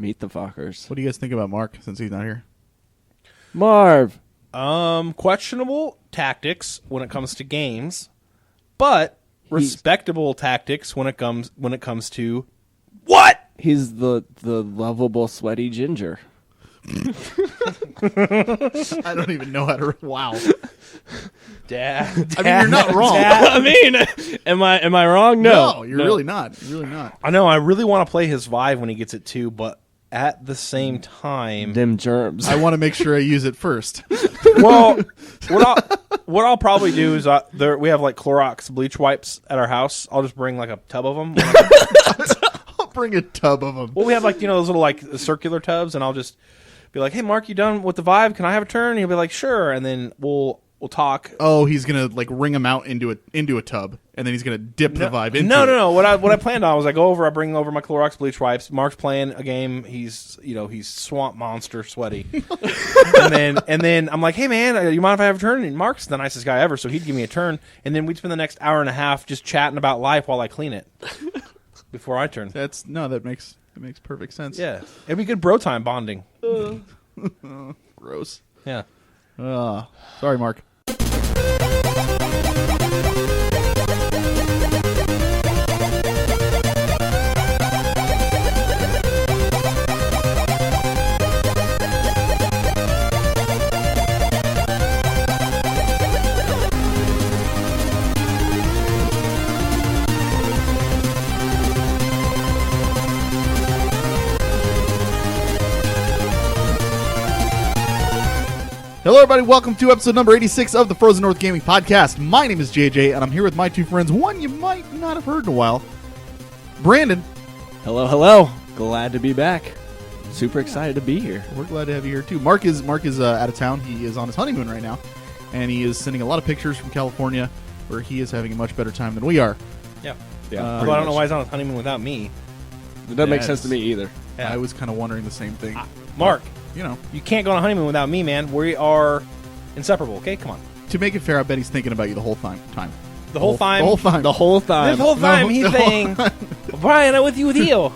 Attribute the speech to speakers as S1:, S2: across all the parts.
S1: Meet the fuckers.
S2: What do you guys think about Mark since he's not here?
S1: Marv.
S3: Questionable tactics when it comes to games, but respectable tactics when it comes to what?
S1: He's the lovable, sweaty ginger.
S2: I don't even know how to. Wow.
S3: Dad.
S2: I mean, you're not wrong.
S1: I mean, am I wrong? No,
S2: you're really not. You're really not.
S3: I know. I really want to play his Vive when he gets it too, but at the same time,
S1: them germs.
S2: I want to make sure I use it first.
S3: Well, what I'll probably do is we have like Clorox bleach wipes at our house. I'll just bring like a tub of them.
S2: I'll bring a tub of them.
S3: Well, we have like those little like circular tubs, and I'll just be like, "Hey, Mark, you done with the Vive? Can I have a turn?" And he'll be like, "Sure," and then we'll talk.
S2: Oh, he's gonna like wring them out into a tub, and then he's gonna dip the Vive into it.
S3: No. What I planned on was I go over, I bring over my Clorox bleach wipes. Mark's playing a game. He's swamp monster sweaty, and then I'm like, "Hey man, you mind if I have a turn?" And Mark's the nicest guy ever, so he'd give me a turn, and then we'd spend the next hour and a half just chatting about life while I clean it before I turn.
S2: That makes perfect sense.
S3: Yeah, it'd be good bro time bonding.
S2: Gross.
S3: Yeah.
S2: Sorry, Mark. Hello, everybody. Welcome to episode number 86 of the Frozen North Gaming Podcast. My name is JJ, and I'm here with my two friends. One you might not have heard in a while. Brandon.
S1: Hello. Glad to be back. Super excited to be here.
S2: We're glad to have you here, too. Mark is out of town. He is on his honeymoon right now, and he is sending a lot of pictures from California where he is having a much better time than we are.
S3: Yeah.
S1: Yeah.
S3: Well, I don't know why he's on his honeymoon without me.
S1: It doesn't make sense to me either.
S3: Yeah.
S2: I was kind of wondering the same thing.
S3: Mark.
S2: You
S3: can't go on a honeymoon without me, man. We are inseparable, okay? Come on.
S2: To make it fair, I bet he's thinking about you the whole time.
S3: The whole time?
S1: The whole time.
S3: This whole time he's saying, Brian, I'm with you. Because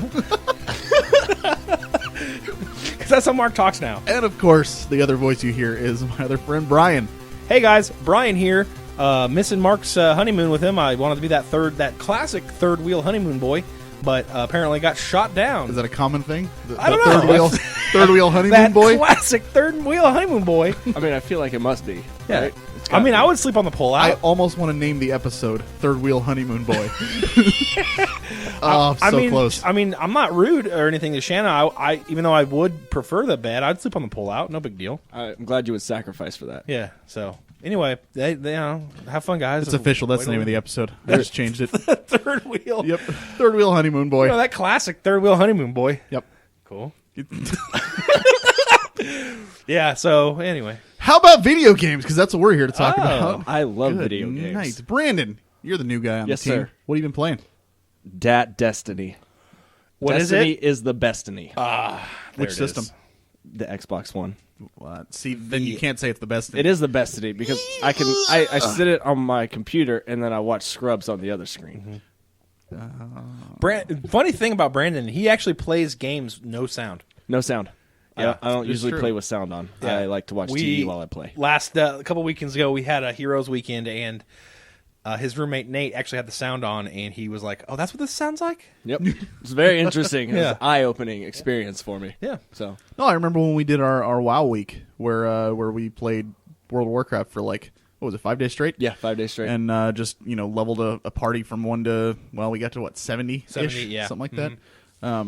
S3: that's how Mark talks now.
S2: And, of course, the other voice you hear is my other friend, Brian.
S3: Hey, guys. Brian here. Missing Mark's honeymoon with him. I wanted to be that classic third wheel honeymoon boy, but apparently got shot down.
S2: Is that a common thing?
S3: I don't know.
S2: Third wheel honeymoon
S3: that
S2: boy?
S3: Classic third wheel honeymoon boy.
S1: I mean, I feel like it must be.
S3: Yeah.
S1: Right?
S3: I mean, I would sleep on the pull
S2: I
S3: out.
S2: almost want to name the episode Third Wheel Honeymoon Boy. Close.
S3: I mean, I'm not rude or anything to Shanna. I even though I would prefer the bed, I'd sleep on the pull out. No big deal.
S1: I'm glad you would sacrifice for that.
S3: Yeah. So anyway, they have fun, guys.
S2: It's official. That's the name of the episode. I just changed it.
S3: Third wheel.
S2: Yep. Third Wheel Honeymoon Boy.
S3: That classic third wheel honeymoon boy.
S2: Yep.
S3: Cool. Yeah. So anyway,
S2: how about video games? Because that's what we're here to talk about.
S1: I love
S2: Good
S1: video games.
S2: Nice. Brandon, you're the new guy on
S1: Yes,
S2: the team.
S1: sir.
S2: What have you been playing?
S1: Destiny.
S3: What is
S1: Destiny
S3: it?
S1: is the bestiny.
S2: Which system?
S1: The Xbox One.
S2: See, then you can't say it's the best.
S1: It is the bestiny because I sit it on my computer and then I watch Scrubs on the other screen.
S3: Funny thing about Brandon, he actually plays games no sound.
S1: No sound.
S3: Yeah,
S1: I don't
S2: it's
S1: usually
S2: true.
S1: play with sound on.
S3: Yeah.
S1: I like to watch TV while I play.
S3: Last a couple weekends ago, we had a Heroes weekend, and his roommate Nate actually had the sound on, and he was like, "Oh, that's what this sounds like."
S1: Yep, it's very interesting.
S3: Yeah.
S1: It's an eye-opening experience for me.
S3: Yeah.
S1: So
S2: No, I remember when we did our WoW week where we played World of Warcraft for what was it, 5 days straight?
S1: yeah, 5 days straight.
S2: And just leveled a party from 1 to we got to what 70,
S3: 70, yeah.
S2: something like that.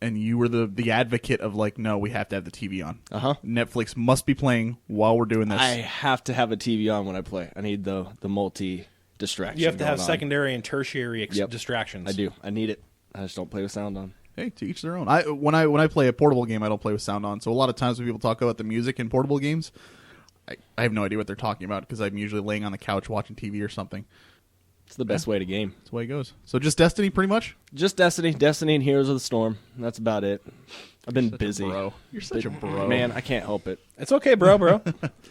S2: And you were the advocate of no, we have to have the TV on. Netflix must be playing while we're doing this.
S1: I have to have a TV on when I play. I need the multi distraction.
S3: You have to have
S1: going on.
S3: secondary and tertiary
S1: Yep.
S3: distractions.
S1: I do. I need it. I just don't play with sound on.
S2: Hey, to each their own. When I play a portable game, I don't play with sound on. So a lot of times when people talk about the music in portable games, I have no idea what they're talking about because I'm usually laying on the couch watching TV or something.
S1: It's the best way to game.
S2: That's the way it goes. So just Destiny, pretty much?
S1: Just Destiny and Heroes of the Storm. That's about it. I've been
S2: Such a
S1: busy.
S2: bro. You're such a bro.
S1: Man, I can't help it.
S3: It's okay, bro.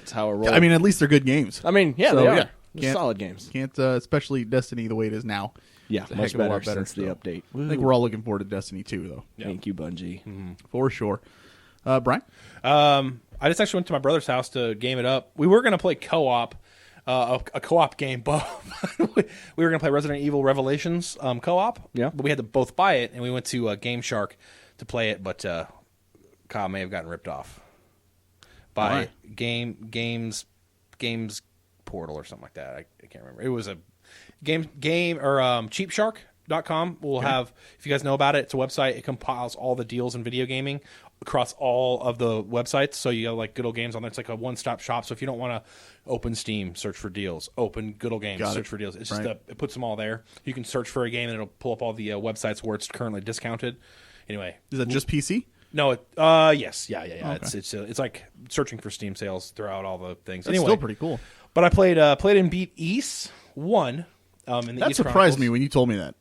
S1: It's how I roll.
S2: At least they're good games.
S1: yeah,
S2: So,
S1: they are.
S2: yeah.
S1: They're
S2: Can't-
S1: solid games.
S2: Can't, especially Destiny the way it is now.
S1: Yeah,
S2: It's a
S1: much
S2: heck of a lot
S1: better
S2: better
S1: since the
S2: still.
S1: update.
S2: I think we're all looking forward to Destiny 2, though.
S1: Thank you, Bungie.
S2: For sure. Brian?
S3: I just actually went to my brother's house to game it up. We were going to play co-op, a co-op game, but we were going to play Resident Evil Revelations co-op.
S1: Yeah.
S3: But we had to both buy it, and we went to Game Shark to play it, but Kyle may have gotten ripped off by Games Portal or something like that. I can't remember. It was a game or cheapshark.com will have, if you guys know about it, it's a website. It compiles all the deals in video gaming across all of the websites. So you have like Good Old Games on there. It's like a one-stop shop. So if you don't want to open Steam, search for deals. Open Good Old Games, search for deals. It's just it puts them all there. You can search for a game and it'll pull up all the websites where it's currently discounted. Anyway,
S2: Is that just PC?
S3: no, yes, yeah.
S2: Okay.
S3: It's like searching for Steam sales throughout all the things.
S2: That's
S3: Anyway,
S2: still pretty cool.
S3: but I played and beat East 1. In the
S2: That
S3: East
S2: surprised
S3: Chronicles.
S2: me when you told me that.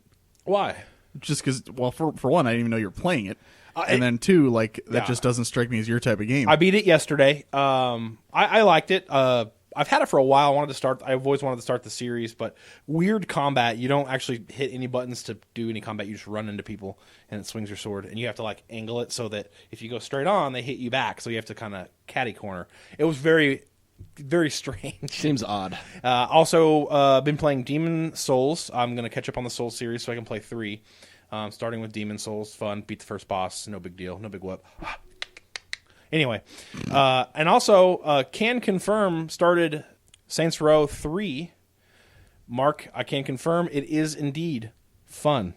S3: Why?
S2: Just because, well, for one, I didn't even know you were playing it. And then two, like, that just doesn't strike me as your type of game.
S3: I beat it yesterday. I liked it. I've had it for a while. I've always wanted to start the series, but weird combat. You don't actually hit any buttons to do any combat. You just run into people and it swings your sword, and you have to like angle it so that if you go straight on, they hit you back. So you have to kind of catty corner. It was very, very strange.
S1: Seems odd.
S3: Also, been playing Demon Souls. I'm going to catch up on the Souls series so I can play 3. Starting with Demon Souls, fun. Beat the first boss, no big deal, no big whoop. Anyway, and also can confirm started Saints Row 3. Mark, I can confirm it is indeed fun.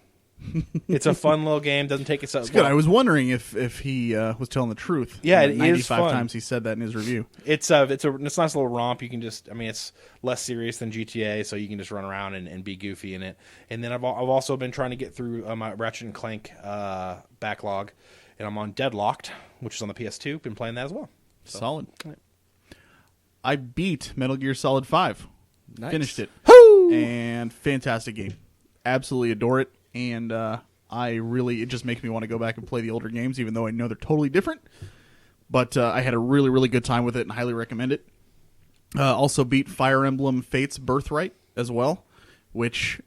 S3: It's a fun little game. Doesn't take itself.
S2: Good. I was wondering if he was telling the truth.
S3: Yeah,
S2: it
S3: it is
S2: 95
S3: fun.
S2: times he said that in his review.
S3: It's a nice little romp. You can just, it's less serious than GTA, so you can just run around and be goofy in it. And then I've also been trying to get through my Ratchet and Clank backlog, and I'm on Deadlocked, which is on the PS2. Been playing that as well. So,
S2: Solid. I beat Metal Gear Solid 5.
S1: Nice.
S2: Finished it.
S3: Woo!
S2: And fantastic game. Absolutely adore it. And it just makes me want to go back and play the older games, even though I know they're totally different. But I had a really, really good time with it and highly recommend it. Also beat Fire Emblem Fates Birthright as well, which,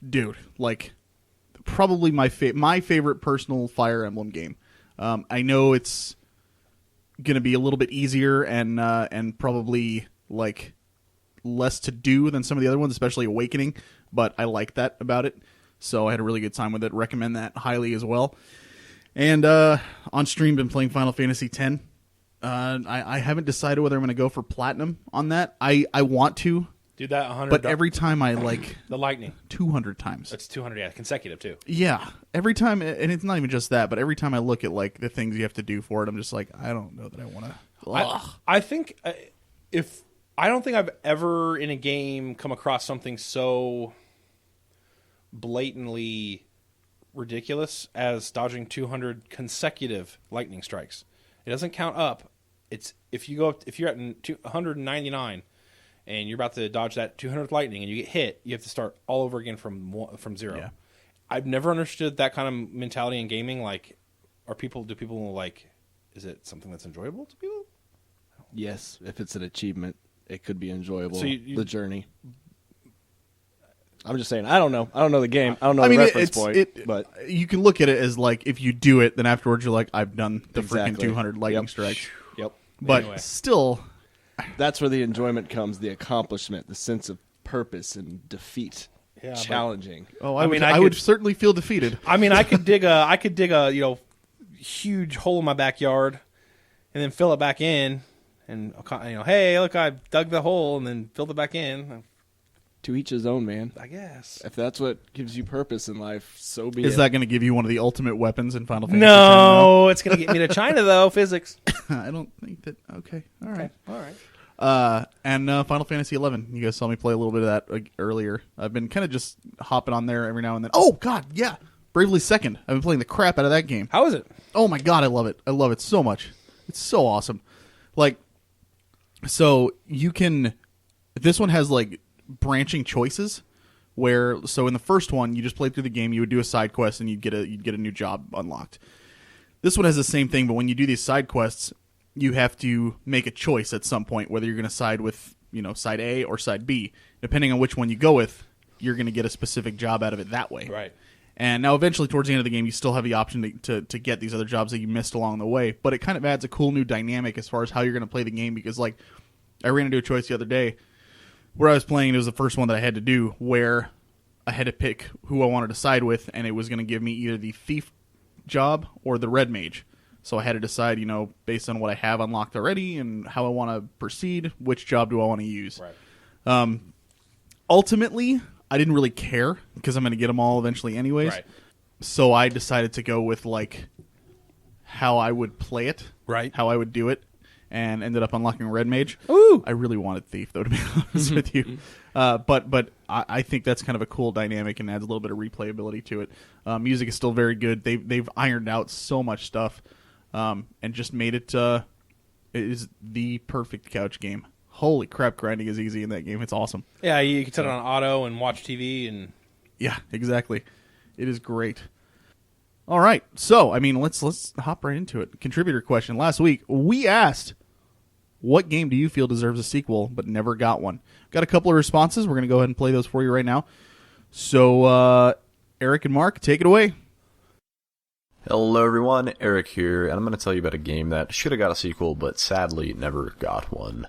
S2: dude, like, probably my favorite personal Fire Emblem game. I know it's going to be a little bit easier and probably, like, less to do than some of the other ones, especially Awakening, but I like that about it. So I had a really good time with it. Recommend that highly as well. And on stream, been playing Final Fantasy X. I haven't decided whether I'm going to go for Platinum on that. I want to.
S3: Do that 100.
S2: But every time I, like...
S3: the Lightning.
S2: 200 times.
S3: That's 200, yeah, consecutive, too.
S2: Yeah. Every time, and it's not even just that, but every time I look at, like, the things you have to do for it, I'm just like, I don't know that I want to...
S3: I think I don't think I've ever in a game come across something so blatantly ridiculous as dodging 200 consecutive lightning strikes. It doesn't count up. It's if you're at 199 and you're about to dodge that 200th lightning and you get hit, you have to start all over again from zero.
S2: Yeah.
S3: I've never understood that kind of mentality in gaming. Like, do people like? Is it something that's enjoyable to people?
S1: Yes, if it's an achievement, it could be enjoyable.
S3: So
S1: the journey. I'm just saying. I don't know. I don't know the game. I don't know the reference point. But
S2: you can look at it as like if you do it, then afterwards you're like, I've done the freaking
S1: Exactly.
S2: 200 lightning
S1: Yep.
S2: strikes.
S1: Yep.
S2: But
S3: Anyway.
S2: still,
S1: That's where the enjoyment comes, the accomplishment, the sense of purpose and defeat.
S3: Yeah, but-
S1: Challenging.
S2: I would certainly feel defeated.
S3: I mean, I could dig a huge hole in my backyard, and then fill it back in, and hey, look, I dug the hole and then filled it back in.
S1: To each his own, man.
S3: I guess.
S1: If that's what gives you purpose in life, so be it.
S2: Is that going to give you one of the ultimate weapons in Final Fantasy
S3: No, it's gonna get me to China though. Physics.
S2: X? I don't think that. Okay, all right.
S3: All right.
S2: And Final Fantasy 11. You guys saw me play a little bit of that earlier. I've been kind of just hopping on there every now and then. Oh God, yeah, Bravely Second. I've been playing the crap out of that game.
S3: How is it?
S2: Oh my God, I love it. I love it so much. It's so awesome. Like, so you can. This one has like branching choices. So in the first one, you just played through the game, you would do a side quest, and you'd get a new job unlocked. This one has the same thing, but when you do these side quests, you have to make a choice at some point whether you're going to side with side A or side B. Depending on which one you go with, you're going to get a specific job out of it that way.
S3: Right.
S2: And now eventually towards the end of the game, you still have the option to get these other jobs that you missed along the way. But it kind of adds a cool new dynamic as far as how you're going to play the game, because like I ran into a choice the other day where I was playing, it was the first one that I had to do, where I had to pick who I wanted to side with, and it was going to give me either the thief job or the red mage. So I had to decide, based on what I have unlocked already and how I want to proceed, which job do I want to use.
S3: Right.
S2: Ultimately, I didn't really care because I'm going to get them all eventually anyways.
S3: Right.
S2: So I decided to go with like how I would play it,
S3: Right.
S2: how I would do it, and ended up unlocking red mage.
S3: Ooh.
S2: I really wanted thief though, to be honest with you. But I think that's kind of a cool dynamic and adds a little bit of replayability to it. Music is still very good. They've ironed out so much stuff, and just made it. It is the perfect couch game. Holy crap, grinding is easy in that game. It's awesome.
S3: Yeah, you can set it on auto and watch TV and.
S2: Yeah, exactly. It is great. All right, so let's hop right into it. Contributor question. Last week we asked, what game do you feel deserves a sequel but never got one? Got a couple of responses. We're going to go ahead and play those for you right now. So, Eric and Mark, take it away.
S4: Hello everyone, Eric here, and I'm going to tell you about a game that should have got a sequel, but sadly never got one.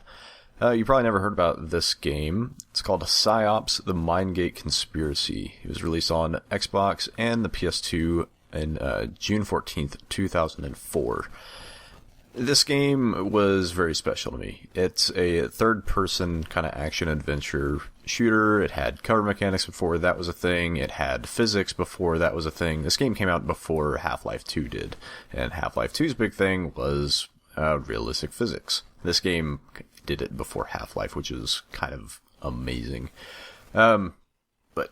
S4: You probably never heard about this game. It's called PsyOps: The Mindgate Conspiracy. It was released on Xbox and the PS2 in June 14th, 2004. This game was very special to me. It's a third-person kind of action-adventure shooter. It had cover mechanics before that was a thing. It had physics before that was a thing. This game came out before Half-Life 2 did, and Half-Life 2's big thing was realistic physics. This game did it before Half-Life, which is kind of amazing. But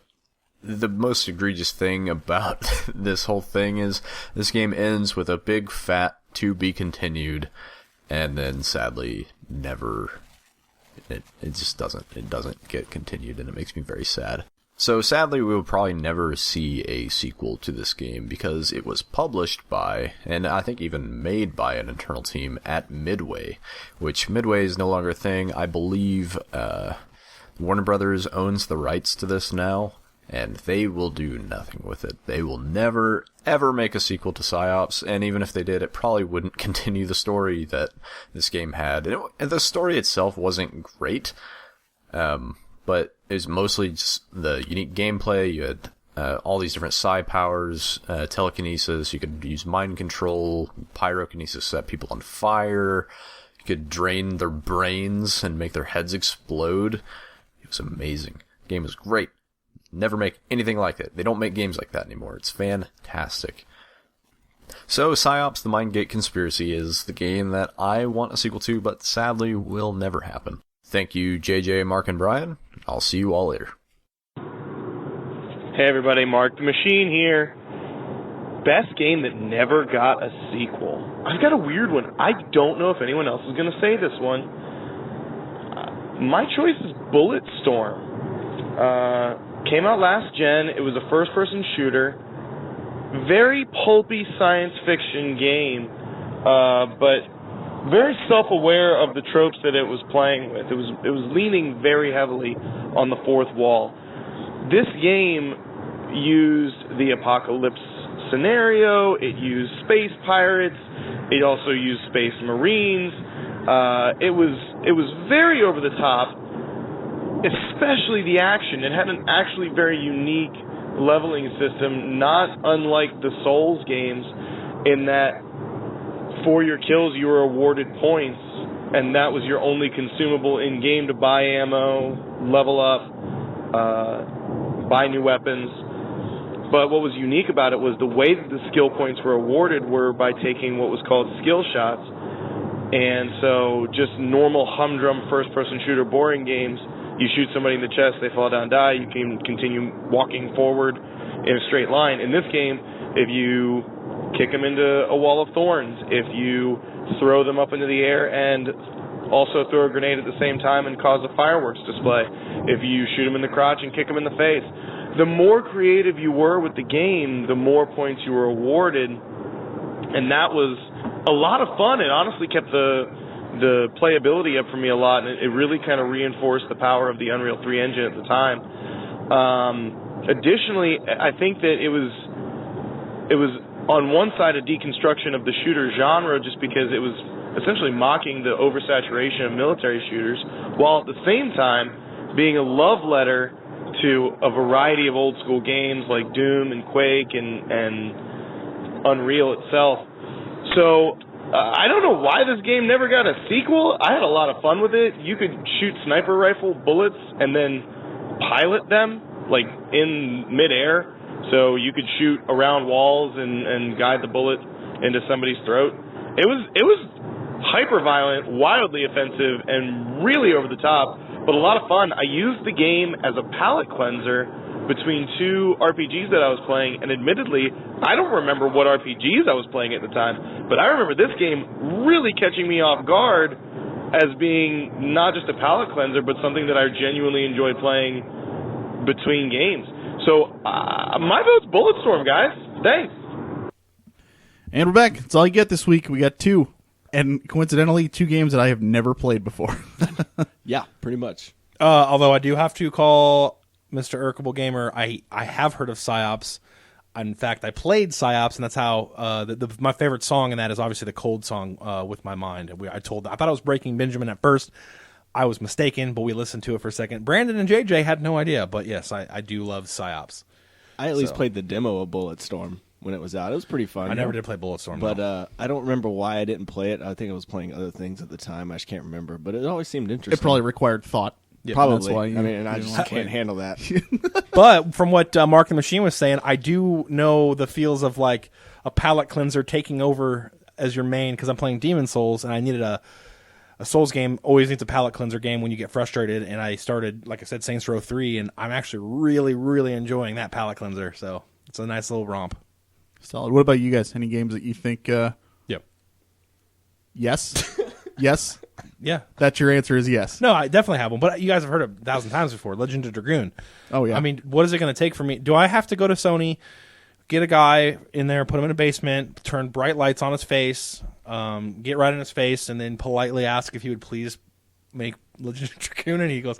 S4: the most egregious thing about this whole thing is this game ends with a big fat to be continued, and then sadly never it just doesn't get continued, and it makes me very sad. So sadly we will probably never see a sequel to this game because it was published by, and I think even made by, an internal team at Midway, which Midway is no longer a thing. I believe Warner Brothers owns the rights to this now, and they will do nothing with it. They will never, ever make a sequel to PsyOps, and even if they did, it probably wouldn't continue the story that this game had. And the story itself wasn't great, but it was mostly just the unique gameplay. You had all these different psi powers, telekinesis, you could use mind control, pyrokinesis, set people on fire, you could drain their brains and make their heads explode. It was amazing. The game was great. Never make anything like it. They don't make games like that anymore. It's fantastic. So, PsyOps: The Mindgate Conspiracy is the game that I want a sequel to, but sadly will never happen. Thank you, JJ, Mark, and Brian. I'll see you all later.
S5: Hey everybody, Mark the Machine here. Best game that never got a sequel. I've got a weird one. I don't know if anyone else is going to say this one. My choice is Bulletstorm. Came out last gen. It was a first-person shooter. Very pulpy science fiction game, but very self-aware of the tropes that it was playing with. It was leaning very heavily on the fourth wall. This game used the apocalypse scenario. It used space pirates. It also used space marines. It was very over the top, especially the action. It had an actually very unique leveling system, not unlike the Souls games, in that for your kills you were awarded points, and that was your only consumable in-game to buy ammo, level up, buy new weapons. But what was unique about it was the way that the skill points were awarded were by taking what was called skill shots. And so just normal humdrum first-person shooter boring games, you shoot somebody in the chest, they fall down, die, you can continue walking forward in a straight line. In this game, if you kick them into a wall of thorns, if you throw them up into the air and also throw a grenade at the same time and cause a fireworks display, if you shoot them in the crotch and kick them in the face, the more creative you were with the game, the more points you were awarded. And that was a lot of fun. It honestly kept the playability up for me a lot, and it really kind of reinforced the power of the Unreal 3 engine at the time. Additionally, I think that it was on one side a deconstruction of the shooter genre, just because it was essentially mocking the oversaturation of military shooters, while at the same time being a love letter to a variety of old school games like Doom and Quake and Unreal itself. So I don't know why this game never got a sequel. I had a lot of fun with it. You could shoot sniper rifle bullets and then pilot them like in midair, so you could shoot around walls and guide the bullet into somebody's throat. It was hyper violent, wildly offensive, and really over the top, but a lot of fun. I used the game as a palate cleanser between two RPGs that I was playing, and admittedly, I don't remember what RPGs I was playing at the time, but I remember this game really catching me off guard as being not just a palate cleanser, but something that I genuinely enjoyed playing between games. So, my vote's Bulletstorm, guys. Thanks.
S2: And we're back. That's all you get this week. We got 2. And coincidentally, 2 games that I have never played before.
S1: Yeah, pretty much.
S3: Although I do have to call Mr. Urkable Gamer, I have heard of PsyOps. In fact, I played PsyOps, and that's how my favorite song in that is obviously the Cold song, With My Mind. I thought I was Breaking Benjamin at first. I was mistaken, but we listened to it for a second. Brandon and JJ had no idea, but yes, I do love PsyOps.
S1: I at least played the demo of Bulletstorm when it was out. It was pretty fun.
S3: I never did play Bulletstorm,
S1: but I don't remember why I didn't play it. I think I was playing other things at the time. I just can't remember, but it always seemed interesting.
S2: It probably required thought.
S3: Yeah,
S1: probably.
S2: That's why
S1: I just can't handle that.
S3: But from what Mark the Machine was saying, I do know the feels of like a palate cleanser taking over as your main, because I'm playing Demon Souls, and I needed a Souls game always needs a palate cleanser game when you get frustrated, and I started, like I said, Saints Row 3, and I'm actually really, really enjoying that palate cleanser, so it's a nice little romp.
S2: Solid. What about you guys? Any games that you think...
S3: Yep.
S2: Yes? Yes?
S3: Yeah.
S2: That's your answer is yes.
S3: No, I definitely have one, but you guys have heard it 1,000 times before, Legend of Dragoon.
S2: Oh, yeah.
S3: I mean, what is it going to take for me? Do I have to go to Sony, get a guy in there, put him in a basement, turn bright lights on his face, get right in his face, and then politely ask if he would please make Legend of Dragoon? And he goes,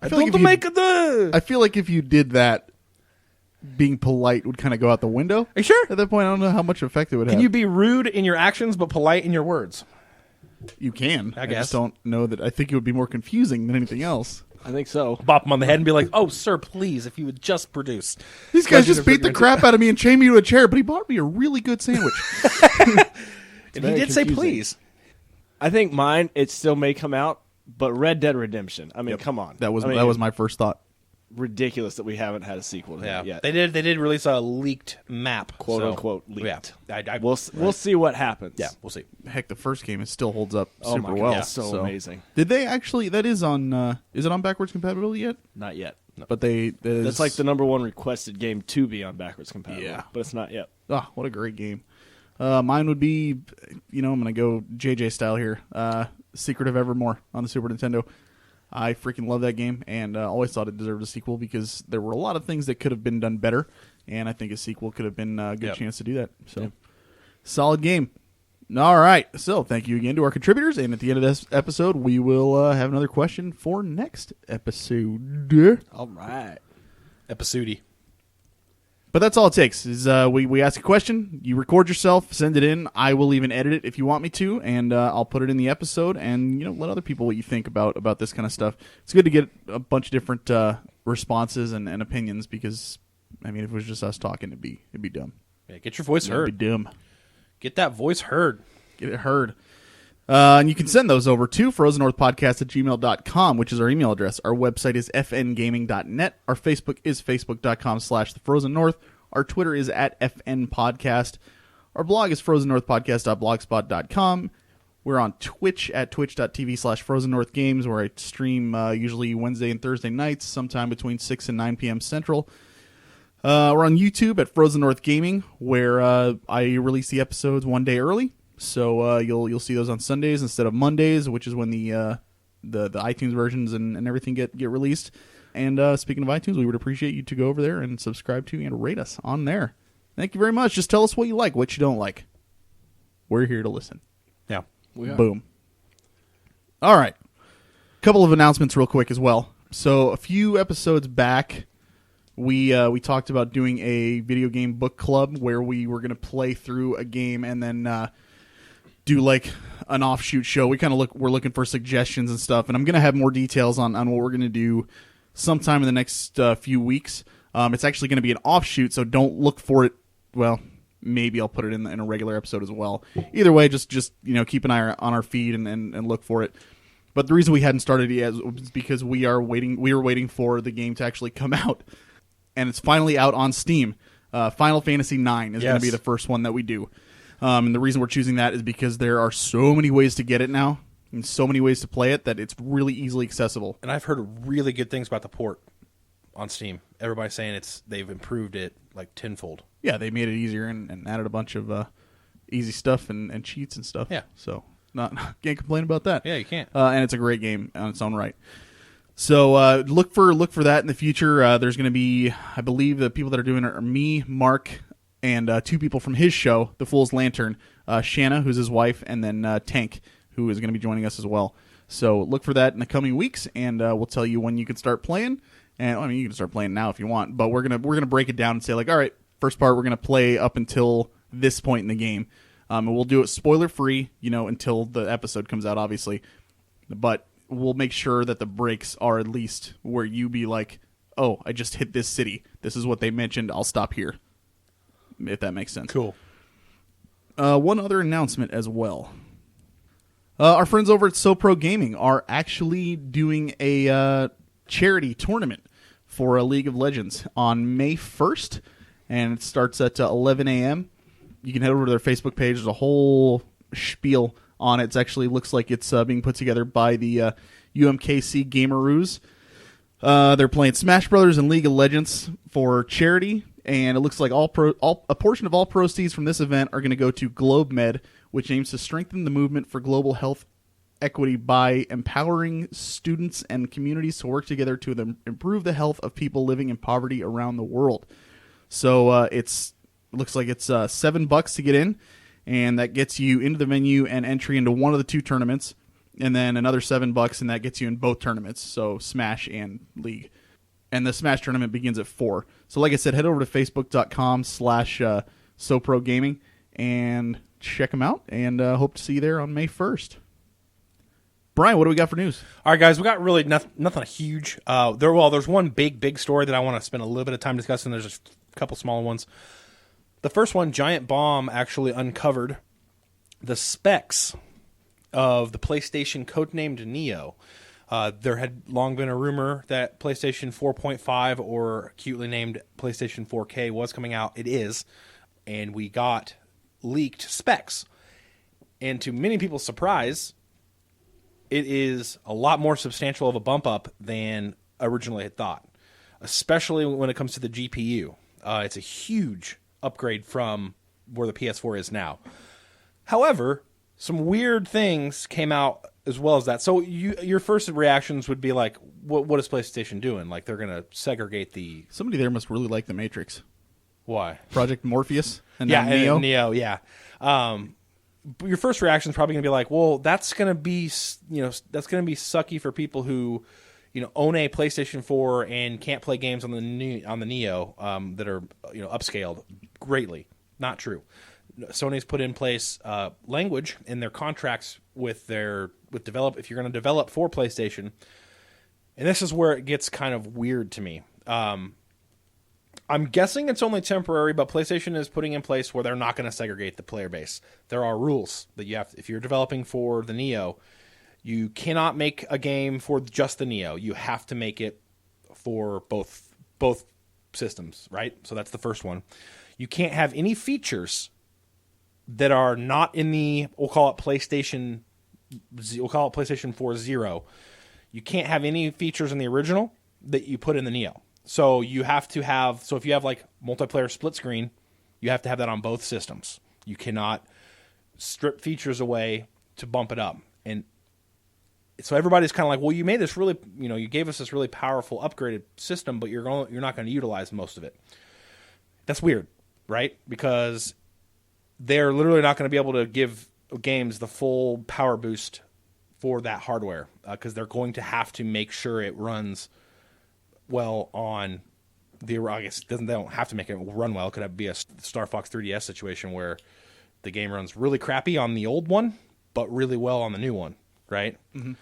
S3: I
S2: feel like
S3: don't make the...
S2: I feel like if you did that, being polite would kind of go out the window.
S3: Are you sure?
S2: At that point, I don't know how much effect it would have.
S3: Can you be rude in your actions but polite in your words?
S2: You can.
S3: I guess.
S2: just don't know that. I think it would be more confusing than anything else.
S1: I think so.
S3: Bop him on the head and be like, oh, sir, please, if you would just produce.
S2: These guys
S3: Legend
S2: just
S3: of
S2: beat the
S3: Dragoon.
S2: crap out of me and chained me to a chair, but he bought me a really good sandwich.
S3: And he did say please.
S1: I think mine, it still may come out, but Red Dead Redemption. I mean, come on.
S2: That was
S1: I mean,
S2: that was my first thought.
S1: ridiculous that we haven't had a sequel to that yet.
S3: They did release a leaked map,
S1: Quote
S3: so,
S1: unquote leaked.
S3: Yeah,
S1: We'll see what happens.
S3: yeah, we'll see.
S2: Heck, the first game, it still holds up
S1: Oh
S2: super
S1: my God,
S2: well.
S1: yeah, so amazing.
S2: Did they actually? That is on. Is it on backwards compatibility yet?
S1: Not yet. No.
S2: But
S1: That's like the number one requested game to be on backwards compatible.
S2: Yeah.
S1: But it's not yet.
S2: Oh, what a great game. Mine would be, I'm going to go JJ style here. Secret of Evermore on the Super Nintendo. I freaking love that game, and always thought it deserved a sequel because there were a lot of things that could have been done better, and I think a sequel could have been a good chance to do that. So, solid game. All right, so thank you again to our contributors, and at the end of this episode, we will have another question for next episode.
S1: All right.
S3: Episode.
S2: But that's all it takes is we ask a question, you record yourself, send it in. I will even edit it if you want me to, and I'll put it in the episode and let other people what you think about this kind of stuff. It's good to get a bunch of different responses and opinions because, I mean, if it was just us talking, it'd be dumb.
S3: Yeah, get your voice heard.
S2: It'd be dumb.
S3: Get that voice heard.
S2: Get it heard. And you can send those over to frozennorthpodcast@gmail.com, which is our email address. Our website is fngaming.net. Our Facebook is facebook.com/thefrozennorth. Our Twitter is @fnpodcast. Our blog is frozennorthpodcast.blogspot.com. We're on Twitch at twitch.tv/frozennorthgames, where I stream usually Wednesday and Thursday nights, sometime between 6 and 9 p.m. Central. We're on YouTube at Frozen North Gaming, where I release the episodes one day early. So you'll see those on Sundays instead of Mondays, which is when the iTunes versions and everything get released. And speaking of iTunes, we would appreciate you to go over there and subscribe to and rate us on there. Thank you very much. Just tell us what you like, what you don't like. We're here to listen.
S3: Yeah.
S2: Boom. All right. Couple of announcements real quick as well. So a few episodes back, we talked about doing a video game book club where we were going to play through a game and then do like an offshoot show. We're looking for suggestions and stuff, and I'm going to have more details on what we're going to do sometime in the next few weeks. It's actually going to be an offshoot, so don't look for it. Well, maybe I'll put it in a regular episode as well. Either way, just keep an eye on our feed and look for it. But the reason we hadn't started yet was because we were waiting for the game to actually come out, and it's finally out on Steam. Final Fantasy IX is going to be the first one that we do. And the reason we're choosing that is because there are so many ways to get it now and so many ways to play it that it's really easily accessible.
S3: And I've heard really good things about the port on Steam. Everybody's saying they've improved it like tenfold.
S2: Yeah, they made it easier and added a bunch of easy stuff and cheats and stuff.
S3: Yeah.
S2: So can't complain about that.
S3: Yeah, you can't.
S2: And it's a great game on its own right. So look for that in the future. There's going to be, I believe, the people that are doing it are me, Mark, and two people from his show, The Fool's Lantern, Shanna, who's his wife, and then Tank, who is going to be joining us as well. So look for that in the coming weeks, and we'll tell you when you can start playing. And I mean, you can start playing now if you want, but we're gonna break it down and say like, all right, first part we're gonna play up until this point in the game, and we'll do it spoiler free, until the episode comes out, obviously. But we'll make sure that the breaks are at least where you be like, oh, I just hit this city. This is what they mentioned. I'll stop here. If that makes sense.
S3: Cool.
S2: One other announcement as well. Our friends over at SoPro Gaming are actually doing a charity tournament for a League of Legends on May 1st, and it starts at 11 a.m. You can head over to their Facebook page. There's a whole spiel on it. It actually looks like it's being put together by the UMKC Gameroos. They're playing Smash Brothers and League of Legends for charity, and it looks like a portion of all proceeds from this event are going to go to GlobeMed, which aims to strengthen the movement for global health equity by empowering students and communities to work together to improve the health of people living in poverty around the world. So it looks like it's $7 to get in, and that gets you into the venue and entry into one of the two tournaments, and then another $7, and that gets you in both tournaments, so Smash and League. And the Smash tournament begins at 4. So like I said, head over to facebook.com/SoProGaming and check them out, and hope to see you there on May 1st. Brian, what do we got for news?
S3: All right, guys, we got really nothing huge. There's one big story that I want to spend a little bit of time discussing. There's just a couple smaller ones. The first one, Giant Bomb actually uncovered the specs of the PlayStation codenamed Neo. There had long been a rumor that PlayStation 4.5, or cutely named PlayStation 4K, was coming out. It is, and we got leaked specs. And to many people's surprise, it is a lot more substantial of a bump up than originally had thought, especially when it comes to the GPU. It's a huge upgrade from where the PS4 is now. However, some weird things came out as well as that. So your first reactions would be like, what is PlayStation doing? Like, they're going to segregate the...
S2: Somebody there must really like The Matrix.
S3: Why?
S2: Project Morpheus and
S3: Neo.
S2: And Neo,
S3: yeah. Your first reaction is probably going to be like, well, that's going to be sucky for people who, own a PlayStation 4 and can't play games on the Neo that are, upscaled greatly. Not true. Sony's put in place language in their contracts if you're going to develop for PlayStation, and this is where it gets kind of weird to me. I'm guessing it's only temporary, but PlayStation is putting in place where they're not going to segregate the player base. There are rules that you have. If you're developing for the Neo, you cannot make a game for just the Neo. You have to make it for both systems, right? So that's the first one. You can't have any features that are not in we'll call it PlayStation 4 Zero. You can't have any features in the original that you put in the Neo. So you have to have, if you have like multiplayer split screen, you have to have that on both systems. You cannot strip features away to bump it up. And so everybody's kind of like, well, you made this really, you gave us this really powerful upgraded system, but you're not going to utilize most of it. That's weird, right? Because they're literally not going to be able to give games the full power boost for that hardware, because they're going to have to make sure it runs well on I guess they don't have to make it run well. It could be a Star Fox 3DS situation where the game runs really crappy on the old one, but really well on the new one, right? Mm-hmm.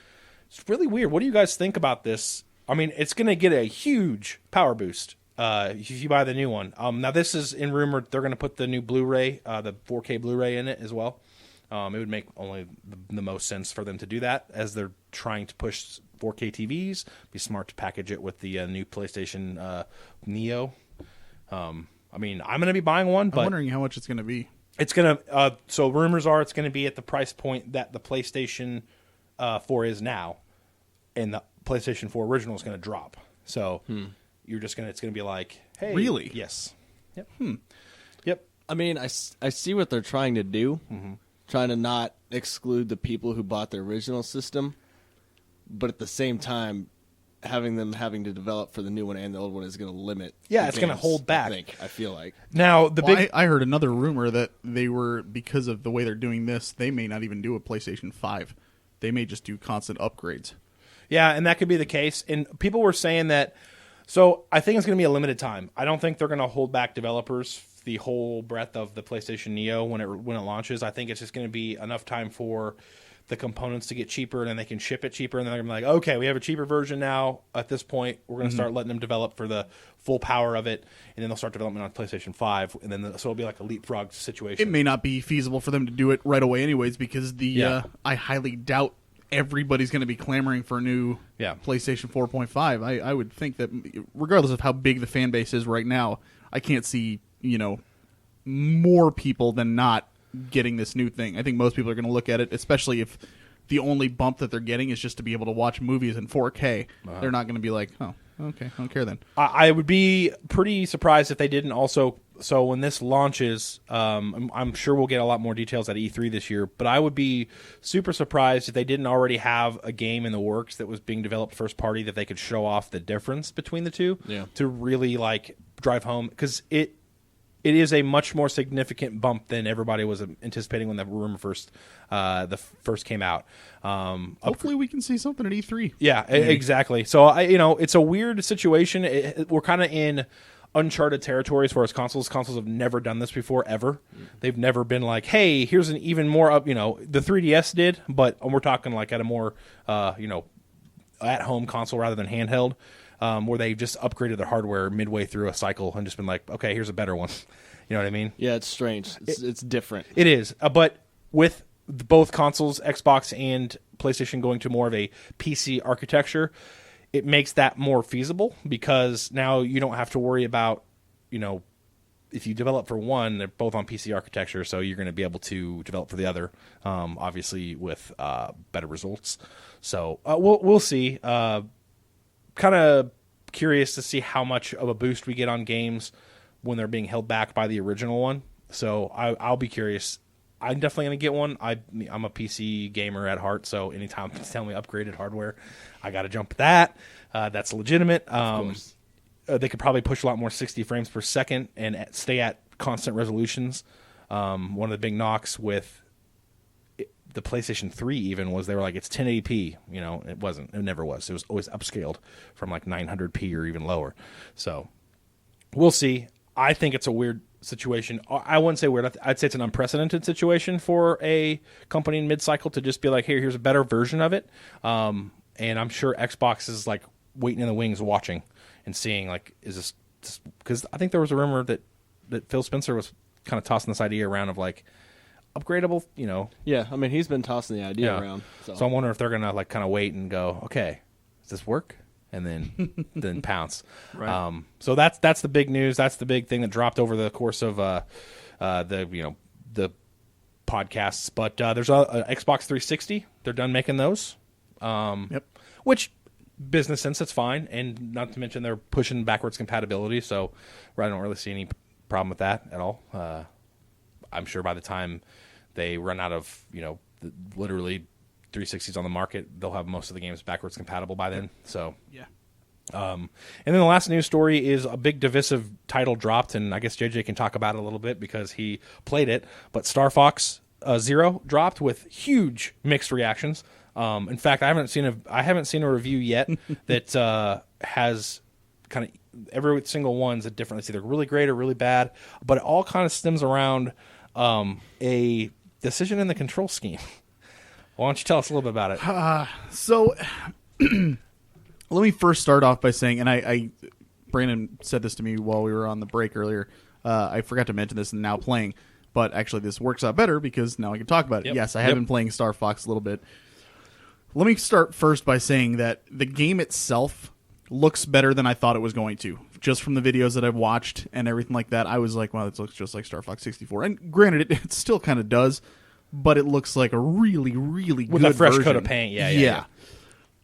S3: It's really weird. What do you guys think about this? I mean, it's going to get a huge power boost if you buy the new one. Now, this is in rumor they're going to put the new Blu-ray, the 4K Blu-ray in it as well. It would make only the most sense for them to do that as they're trying to push 4K TVs. Be smart to package it with the new PlayStation Neo. I mean, I'm going to be buying one, but
S2: I'm wondering how much it's going to be.
S3: It's going to, so rumors are it's going to be at the price point that the PlayStation 4 is now, and the PlayStation 4 original is going to drop. So you're just it's going to be like, hey.
S2: Really?
S3: Yes. Yep.
S1: Yep. I mean, I see what they're trying to do, trying to not exclude the people who bought the original system, but at the same time, having to develop for the new one and the old one is going to limit.
S3: Yeah, it's going to hold back.
S1: I feel like.
S3: Now,
S2: I heard another rumor that they were, because of the way they're doing this, they may not even do a PlayStation 5. They may just do constant upgrades.
S3: Yeah, and that could be the case. And people were saying that, so I think it's going to be a limited time. I don't think they're going to hold back developers the whole breadth of the PlayStation Neo when it launches. I think it's just going to be enough time for the components to get cheaper, and then they can ship it cheaper, and then they're going to be like, okay, we have a cheaper version now. At this point, we're going to start letting them develop for the full power of it, and then they'll start development on PlayStation 5, and then so it'll be like a leapfrog situation.
S2: It may not be feasible for them to do it right away anyways, because I highly doubt everybody's going to be clamoring for a new PlayStation 4.5. I would think that regardless of how big the fan base is right now, I can't see, more people than not getting this new thing. I think most people are going to look at it, especially if the only bump that they're getting is just to be able to watch movies in 4K. They're not going to be like, oh, okay, I don't care then.
S3: I would be pretty surprised if they didn't also. So when this launches, I'm sure we'll get a lot more details at E3 this year, but I would be super surprised if they didn't already have a game in the works that was being developed first party that they could show off the difference between the two to really drive home, because it is a much more significant bump than everybody was anticipating when the rumor first came out.
S2: Hopefully we can see something at E3.
S3: Yeah, exactly. So it's a weird situation. We're kind of in uncharted territory as far as consoles. Consoles have never done this before, ever. They've never been like, hey, here's an even more up. The 3DS did, but we're talking like at a more at home console rather than handheld. Where they just upgraded their hardware midway through a cycle and just been like, okay, here's a better one. You know what I mean?
S1: Yeah, it's strange. It's different.
S3: It is. But with both consoles, Xbox and PlayStation, going to more of a PC architecture, it makes that more feasible, because now you don't have to worry about, if you develop for one, they're both on PC architecture, so you're going to be able to develop for the other, obviously with better results. So we'll see. Kind of curious to see how much of a boost we get on games when they're being held back by the original one. So I'll be curious. I'm definitely going to get one. I'm a PC gamer at heart, so anytime it's telling me upgraded hardware, I got to jump at that. That's legitimate. They could probably push a lot more 60 frames per second and stay at constant resolutions. One of the big knocks with the PlayStation 3 even was they were like, it's 1080p. It wasn't. It never was. It was always upscaled from like 900p or even lower. So we'll see. I think it's a weird situation. I wouldn't say weird. I'd say it's an unprecedented situation for a company in mid-cycle to just be like, here's a better version of it. And I'm sure Xbox is like waiting in the wings watching and seeing like, is this, because I think there was a rumor that Phil Spencer was kind of tossing this idea around of like, upgradable,
S1: Yeah, I mean, he's been tossing the idea around.
S3: So I'm wondering if they're gonna kind of wait and go, okay, does this work? And then pounce.
S2: Right.
S3: So that's the big news. That's the big thing that dropped over the course of the podcasts. But there's a Xbox 360. They're done making those. Which business sense, that's fine, and not to mention they're pushing backwards compatibility. So I don't really see any problem with that at all. I'm sure by the time they run out of, literally 360s on the market, they'll have most of the games backwards compatible by then. So,
S2: yeah.
S3: And then the last news story is a big divisive title dropped, and I guess JJ can talk about it a little bit because he played it. But Star Fox Zero dropped with huge mixed reactions. In fact, I haven't seen a review yet that has kind of every single one's a different. It's either really great or really bad, but it all kind of stems around a decision in the control scheme. Why don't you tell us a little bit about it?
S2: So let me first start off by saying, and I Brandon said this to me while we were on the break earlier. I forgot to mention this in Now Playing, but actually this works out better because now I can talk about it.
S3: Yep.
S2: Yes, I have been playing Star Fox a little bit. Let me start first by saying that the game itself looks better than I thought it was going to. Just from the videos that I've watched and everything like that, I was like, wow, this looks just like Star Fox 64. And granted, it still kind of does, but it looks like a really, really good
S3: With a fresh
S2: version.
S3: coat of paint, yeah.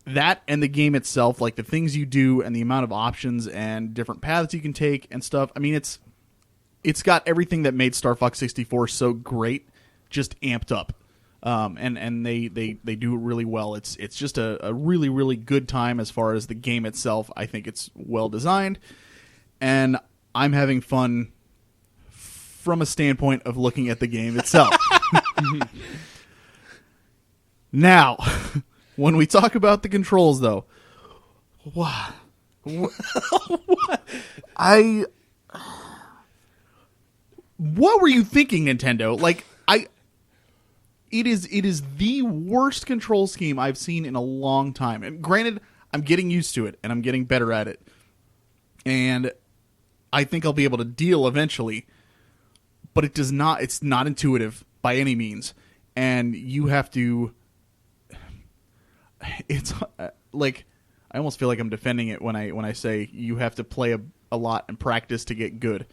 S2: That and the game itself, like the things you do and the amount of options and different paths you can take and stuff. I mean, it's got everything that made Star Fox 64 so great, just amped up. And they do it really well. It's just a really, really good time as far as the game itself. I think it's well designed, and I'm having fun from a standpoint of looking at the game itself. Now, when we talk about the controls, though, what were you thinking, Nintendo? Like, It is the worst control scheme I've seen in a long time. And granted, I'm getting used to it, and I'm getting better at it. And I think I'll be able to deal eventually. But it's not intuitive by any means. And you have to... It's like... I almost feel like I'm defending it when I say you have to play a lot and practice to get good.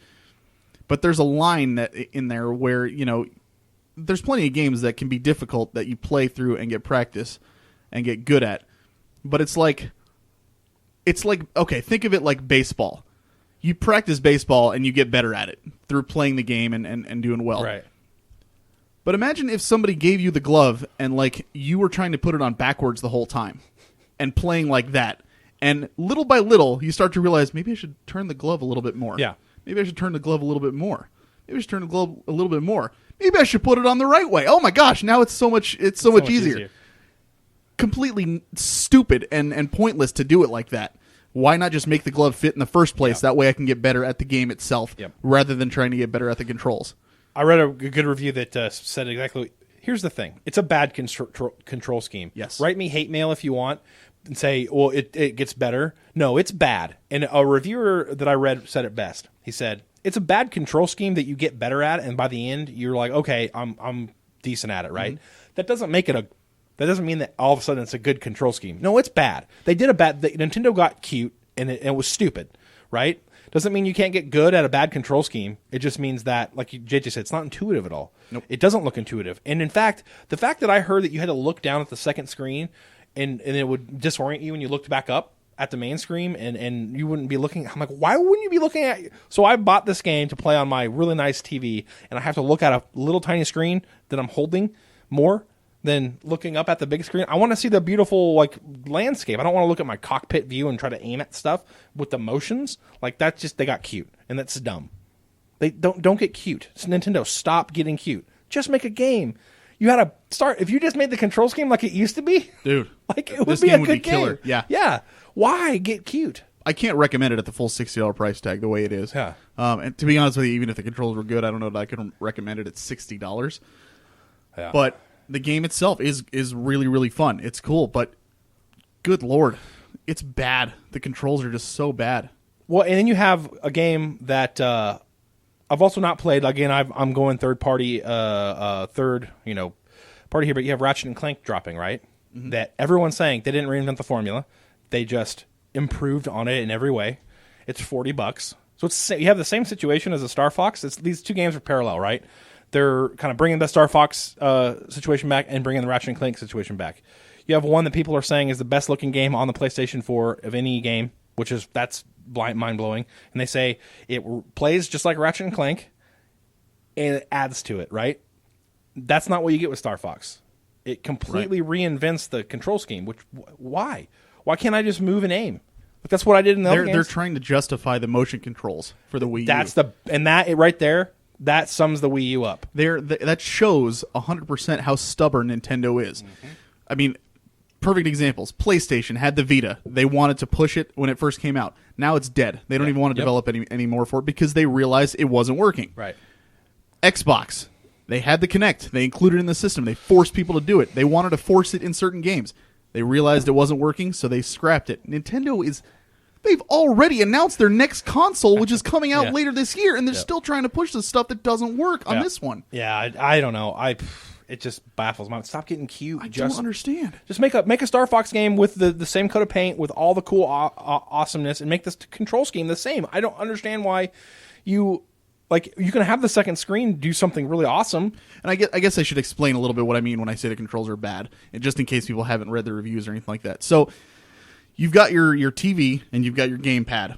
S2: But there's a line that in there where, you know... There's plenty of games that can be difficult that you play through and get practice and get good at. But it's like, okay, think of it like baseball. You practice baseball and you get better at it through playing the game and doing well.
S3: Right.
S2: But imagine if somebody gave you the glove and like you were trying to put it on backwards the whole time and playing like that. And little by little, you start to realize maybe I should turn the glove a little bit more.
S3: Yeah.
S2: Maybe I should turn the glove a little bit more. Maybe I should turn the glove a little bit more. Maybe I should put it on the right way. Oh my gosh, now it's so much easier. Completely stupid and pointless to do it like that. Why not just make the glove fit in the first place? That way I can get better at the game itself rather than trying to get better at the controls.
S3: I read a good review that said exactly, here's the thing. It's a bad control scheme.
S2: Yes.
S3: Write me hate mail if you want and say, well, it gets better. No, it's bad. And a reviewer that I read said it best. He said, it's a bad control scheme that you get better at, and by the end you're like, okay, I'm decent at it, right? Mm-hmm. That doesn't mean that all of a sudden it's a good control scheme. No, it's bad. Nintendo got cute and it was stupid, right? Doesn't mean you can't get good at a bad control scheme. It just means that, like JJ said, it's not intuitive at all.
S2: Nope.
S3: It doesn't look intuitive. And in fact, the fact that I heard that you had to look down at the second screen and it would disorient you when you looked back up at the main screen and you wouldn't be looking. I'm like, why wouldn't you be looking at? So I bought this game to play on my really nice TV, and I have to look at a little tiny screen that I'm holding more than looking up at the big screen. I want to see the beautiful like landscape. I don't want to look at my cockpit view and try to aim at stuff with the motions. Like that's just, they got cute, and that's dumb. They don't get cute. It's Nintendo. Stop getting cute. Just make a game. You had to start. If you just made the control scheme like it used to be,
S2: dude,
S3: like it would
S2: this
S3: be
S2: game
S3: a good game.
S2: Killer.
S3: Yeah. Why get cute?
S2: I can't recommend it at the full $60 price tag the way it is.
S3: Yeah.
S2: And to be honest with you, even if the controls were good, I don't know that I could recommend it at $60.
S3: Yeah.
S2: But the game itself is really, really fun. It's cool, but good Lord, it's bad. The controls are just so bad.
S3: Well, and then you have a game that I've also not played. Again, I'm going third party, party here, but you have Ratchet and Clank dropping, right? Mm-hmm. That everyone's saying they didn't reinvent the formula. They just improved on it in every way. It's $40. So you have the same situation as a Star Fox. These two games are parallel, right? They're kind of bringing the Star Fox situation back and bringing the Ratchet and Clank situation back. You have one that people are saying is the best looking game on the PlayStation 4 of any game, that's mind blowing. And they say it plays just like Ratchet and Clank, and it adds to it, right? That's not what you get with Star Fox. It completely reinvents the control scheme. Why? Why can't I just move and aim? Like that's what I did in the other games.
S2: They're trying to justify the motion controls for the Wii U.
S3: Right there, that sums the Wii U up.
S2: That shows 100% how stubborn Nintendo is. Mm-hmm. I mean, perfect examples. PlayStation had the Vita. They wanted to push it when it first came out. Now it's dead. They don't even want to develop any more for it because they realized it wasn't working.
S3: Right.
S2: Xbox, they had the Kinect. They included it in the system. They forced people to do it. They wanted to force it in certain games. They realized it wasn't working, so they scrapped it. They've already announced their next console, which is coming out later this year, and they're still trying to push the stuff that doesn't work on this one.
S3: Yeah, I don't know. It just baffles me. Stop getting cute.
S2: I don't understand.
S3: Just make a Star Fox game with the same coat of paint, with all the cool awesomeness, and make this control scheme the same. I don't understand why you can have the second screen do something really awesome.
S2: And I guess I should explain a little bit what I mean when I say the controls are bad, and just in case people haven't read the reviews or anything like that. So you've got your TV and you've got your gamepad.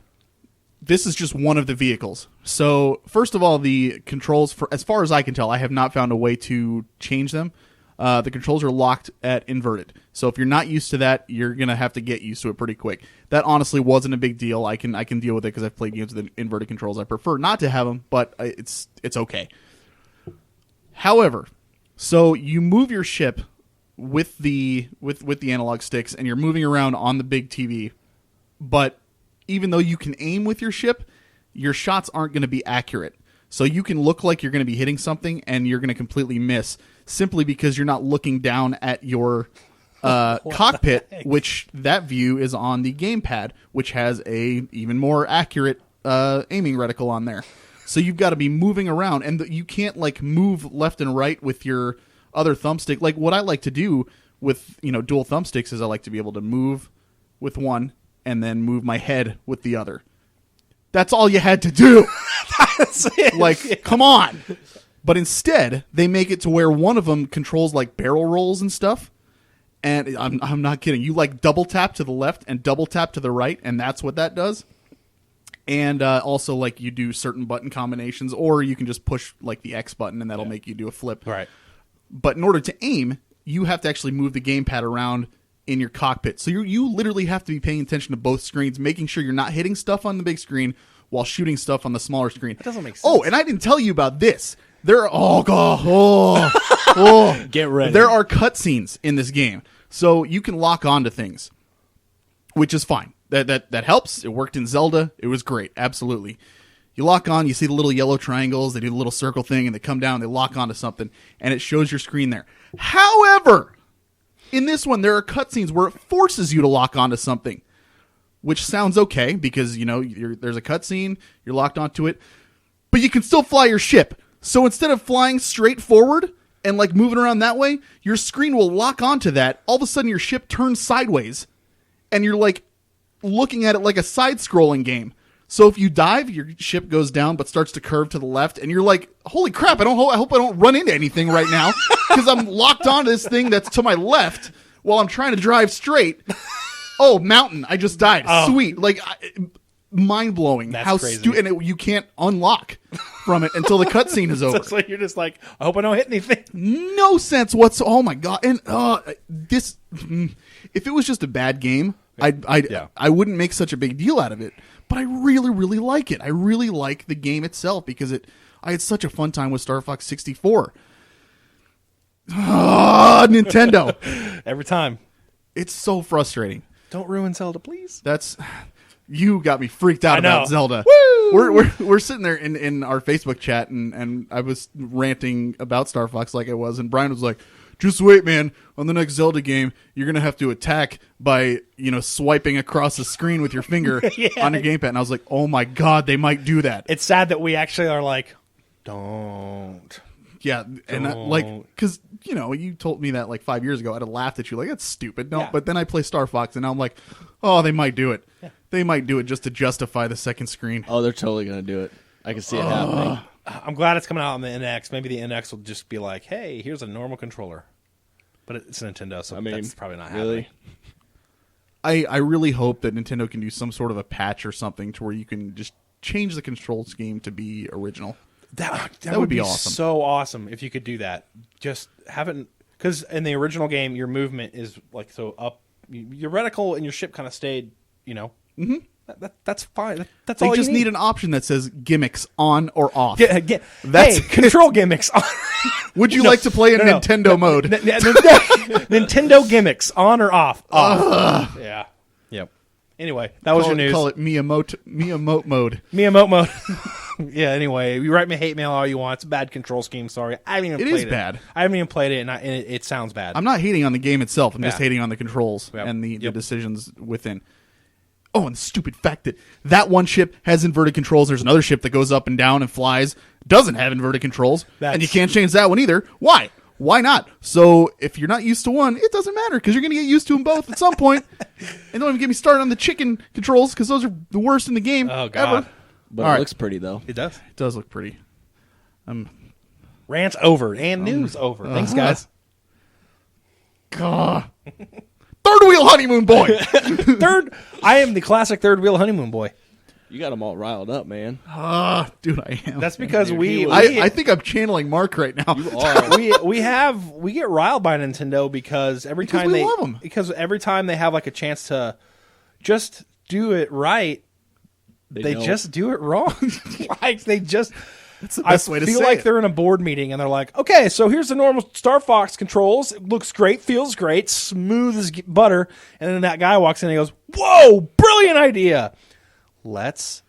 S2: This is just one of the vehicles. So first of all, the controls, as far as I can tell, I have not found a way to change them. The controls are locked at inverted. So if you're not used to that, you're going to have to get used to it pretty quick. That honestly wasn't a big deal. I can deal with it because I've played games with the inverted controls. I prefer not to have them, but it's okay. However, so you move your ship with the analog sticks and you're moving around on the big TV, but even though you can aim with your ship, your shots aren't going to be accurate. So you can look like you're going to be hitting something and you're going to completely miss simply because you're not looking down at your cockpit, which that view is on the gamepad, which has a even more accurate aiming reticle on there. So you've got to be moving around, and you can't move left and right with your other thumbstick. Like what I like to do with dual thumbsticks is I like to be able to move with one and then move my head with the other. That's all you had to do.
S3: That's it.
S2: Come on. But instead, they make it to where one of them controls barrel rolls and stuff. And I'm not kidding. You double tap to the left and double tap to the right, and that's what that does. And also you do certain button combinations, or you can just push the X button and that'll make you do a flip.
S3: Right.
S2: But in order to aim, you have to actually move the gamepad around in your cockpit. So you literally have to be paying attention to both screens, making sure you're not hitting stuff on the big screen while shooting stuff on the smaller screen.
S3: That doesn't make sense.
S2: Oh, and I didn't tell you about this. Get
S1: ready.
S2: There are cutscenes in this game, so you can lock onto things, which is fine. That helps. It worked in Zelda. It was great. Absolutely. You lock on, you see the little yellow triangles, they do the little circle thing, and they come down, they lock onto something, and it shows your screen there. However, in this one, there are cutscenes where it forces you to lock onto something, which sounds okay because, there's a cutscene, you're locked onto it, but you can still fly your ship. So instead of flying straight forward and moving around that way, your screen will lock onto that. All of a sudden, your ship turns sideways, and you're looking at it like a side-scrolling game. So if you dive, your ship goes down but starts to curve to the left, and you're like, holy crap, I hope I don't run into anything right now because I'm locked onto this thing that's to my left while I'm trying to drive straight. Oh, mountain, I just died. Oh. Sweet. Mind-blowing.
S3: That's
S2: how
S3: crazy.
S2: And you can't unlock from it until the cutscene is over.
S3: So you're just I hope I don't hit anything.
S2: No sense whatsoever. Oh, my God. And this, if it was just a bad game, I wouldn't make such a big deal out of it. But I really, really like it. I really like the game itself because I had such a fun time with Star Fox 64. Nintendo.
S3: Every time.
S2: It's so frustrating.
S3: Don't ruin Zelda, please.
S2: You got me freaked out about Zelda.
S3: Woo!
S2: We're sitting there in our Facebook chat, and I was ranting about Star Fox like I was, and Brian was like, just wait, man. On the next Zelda game, you're going to have to attack by, swiping across the screen with your finger on your gamepad. And I was like, oh, my God, they might do that.
S3: It's sad that we actually are don't.
S2: Yeah, and because, you told me that 5 years ago. I'd have laughed at you that's stupid. No, but then I play Star Fox, and now I'm like, oh, they might do it. Yeah. They might do it just to justify the second screen.
S1: Oh, they're totally going to do it. I can see it happening.
S3: I'm glad it's coming out on the NX. Maybe the NX will just be hey, here's a normal controller. But it's Nintendo, so that's probably not happening.
S2: I really hope that Nintendo can do some sort of a patch or something to where you can just change the control scheme to be original.
S3: That would be awesome. So awesome if you could do that. Just have it, because in the original game, your movement is so up. Your reticle and your ship kind of stayed, That's fine. That's
S2: They
S3: all
S2: just
S3: you
S2: need an option that says gimmicks on or off.
S3: Hey, control gimmicks.
S2: Would you like to play in Nintendo mode?
S3: Nintendo gimmicks on or off? Off. Yeah. Yep. Anyway, that was your news.
S2: Call it Miyamoto mode.
S3: Miyamoto mode. Yeah. Anyway, you write me hate mail all you want. It's a bad control scheme. Sorry, I haven't even
S2: It
S3: played
S2: is bad.
S3: I haven't even played it, and it sounds bad.
S2: I'm not hating on the game itself. I'm just
S3: Yeah.
S2: hating on the controls
S3: Yep.
S2: and the
S3: Yep.
S2: decisions within. Oh, and the stupid fact that one ship has inverted controls. There's another ship that goes up and down and flies, doesn't have inverted controls, and you can't change that one either. Why? Why not? So if you're not used to one, it doesn't matter because you're going to get used to them both at some point. And don't even get me started on the chicken controls because those are the worst in the game
S3: Oh, God.
S2: ever.
S1: But
S2: All
S1: it
S2: right.
S1: looks pretty though.
S3: It does.
S2: It does look pretty.
S3: Rant's over and news over. Thanks, guys.
S2: God. Third wheel honeymoon boy.
S3: I am the classic third wheel honeymoon boy.
S1: You got them all riled up, man.
S2: Dude, I am.
S3: That's because
S2: I think I'm channeling Mark right now.
S1: You are.
S3: we get riled by Nintendo because every time
S2: we
S3: they
S2: love 'em.
S3: because every time they have like a chance to just do it right, they
S1: don't.
S3: just do it wrong. Like they just.
S2: That's the best way to
S3: feel
S2: say
S3: like
S2: it.
S3: they're in a board meeting and they're like, okay, so here's the normal Star Fox controls. It looks great, feels great, smooth as butter. And then that guy walks in and he goes, whoa, brilliant idea. Let's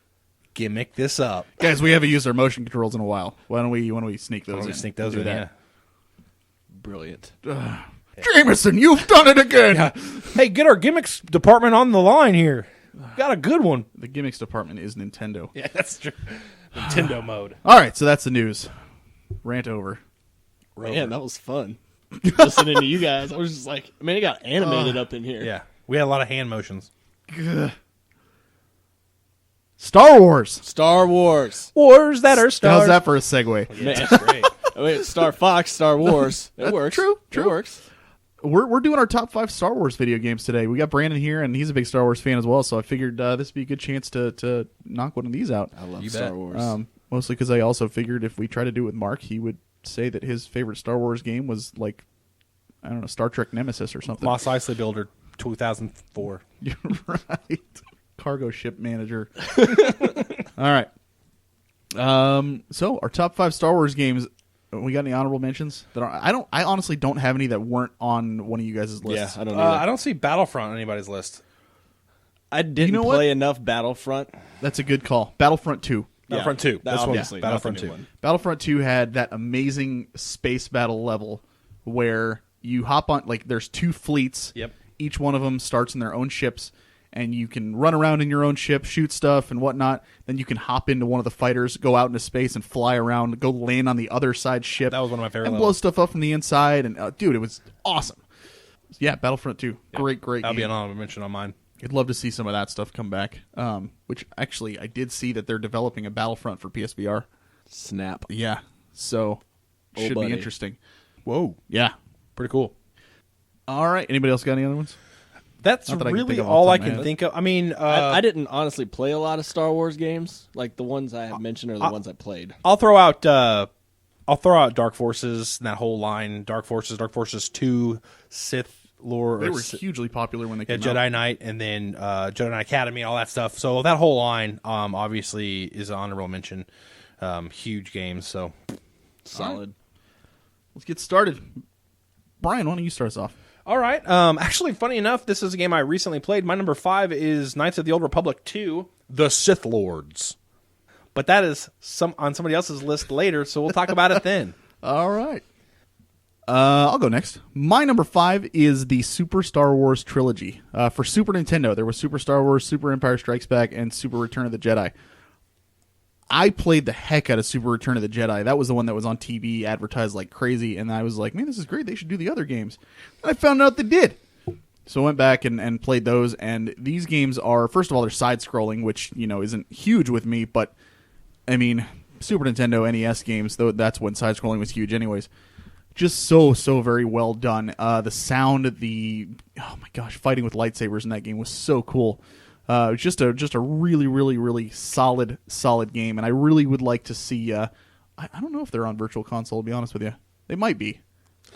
S3: gimmick this up.
S2: Guys, we haven't used our motion controls in a while. Why don't we sneak those
S3: Why don't we
S2: in?
S3: sneak those
S2: Do
S3: in,
S2: that.
S3: yeah.
S1: Brilliant.
S2: Jameson, you've done it again.
S3: Hey, get our gimmicks department on the line here. Got a good one.
S2: The gimmicks department is Nintendo.
S3: Yeah, that's true. Nintendo mode.
S2: All right, so that's the news. Rant over.
S1: Man, that was fun. Listening to you guys, I was just like, man, it got animated up in here.
S3: Yeah, we had a lot of hand motions.
S2: Star Wars.
S1: Star Wars.
S3: Wars that are stars.
S2: How's that for a segue?
S3: Yeah, that's great.
S1: Wait, Star Fox, Star Wars. It works.
S2: True.
S1: It works.
S2: We're doing our top 5 Star Wars video games today. We got Brandon here, and he's a big Star Wars fan as well. So I figured this would be a good chance to knock one of these out.
S1: I love
S3: You
S1: Star
S3: bet.
S1: Wars.
S2: Mostly because I also figured if we try to do it with Mark, he would say that his favorite Star Wars game was like, I don't know, Star Trek Nemesis or something.
S3: Mos Eisley Builder 2004.
S2: You're right. Cargo ship manager. All right. So our top 5 Star Wars games. We got any honorable mentions? I honestly don't have any that weren't on one of you guys' lists.
S1: Yeah, I don't know.
S3: I don't see Battlefront on anybody's list.
S1: I didn't
S2: know what?
S1: play enough Battlefront.
S2: That's a good call. Battlefront 2.
S3: Battlefront 2.
S1: That
S3: That's
S1: obviously,
S3: one.
S1: that's the
S3: Battlefront
S1: new
S3: 2.
S1: one.
S2: Battlefront 2 had that amazing space battle level where you hop on, like, there's 2 fleets.
S3: Yep.
S2: Each one of them starts in their own ships, and you can run around in your own ship, shoot stuff and whatnot. Then you can hop into one of the fighters, go out into space and fly around, go land on the other side ship.
S3: That was one of my favorite
S2: and
S3: levels.
S2: blow stuff up from the inside. And dude, it was awesome. Yeah, Battlefront 2. Great
S3: That'll be
S2: game.
S3: an honorable mention on mine.
S2: I'd love to see some of that stuff come back. Which actually, I did see that they're developing a Battlefront for PSVR.
S1: Snap.
S2: Yeah, so
S1: Oh,
S2: should
S1: buddy.
S2: be interesting.
S3: Whoa.
S2: Yeah.
S3: Pretty cool.
S2: All right. Anybody else got any other ones?
S3: That's
S2: Not that I can
S3: really
S2: think of
S3: all
S2: off
S3: I
S2: the top of my
S3: can
S2: head.
S3: think of. I mean,
S1: I didn't honestly play a lot of Star Wars games. Like the ones I have mentioned are the ones I played.
S3: I'll throw out Dark Forces and that whole line. Dark Forces 2, Sith Lore.
S2: They
S3: or
S2: were hugely popular when they came
S3: Jedi
S2: out.
S3: Knight, and then Jedi Knight Academy, all that stuff. So that whole line, obviously, is an honorable mention. Huge games. So
S1: Solid.
S2: Let's get started. Brian, why don't you start us off?
S3: all right. Actually, funny enough, this is a game I recently played. My number 5 is Knights of the Old Republic 2: The Sith Lords. But that is on somebody else's list later, so we'll talk about it then.
S2: All right. I'll go next. My number 5 is the Super Star Wars trilogy. For Super Nintendo, there was Super Star Wars, Super Empire Strikes Back, and Super Return of the Jedi. I played the heck out of Super Return of the Jedi. That was the one that was on TV, advertised like crazy, and I was like, man, this is great. They should do the other games. And I found out they did. So I went back and played those, and these games are, first of all, they're side-scrolling, which, isn't huge with me, but, I mean, Super Nintendo NES games, though that's when side-scrolling was huge anyways. Just so very well done. The sound, oh my gosh, fighting with lightsabers in that game was so cool. It was just a really solid game, and I really would like to see. I don't know if they're on Virtual Console. To be honest with you, they might be.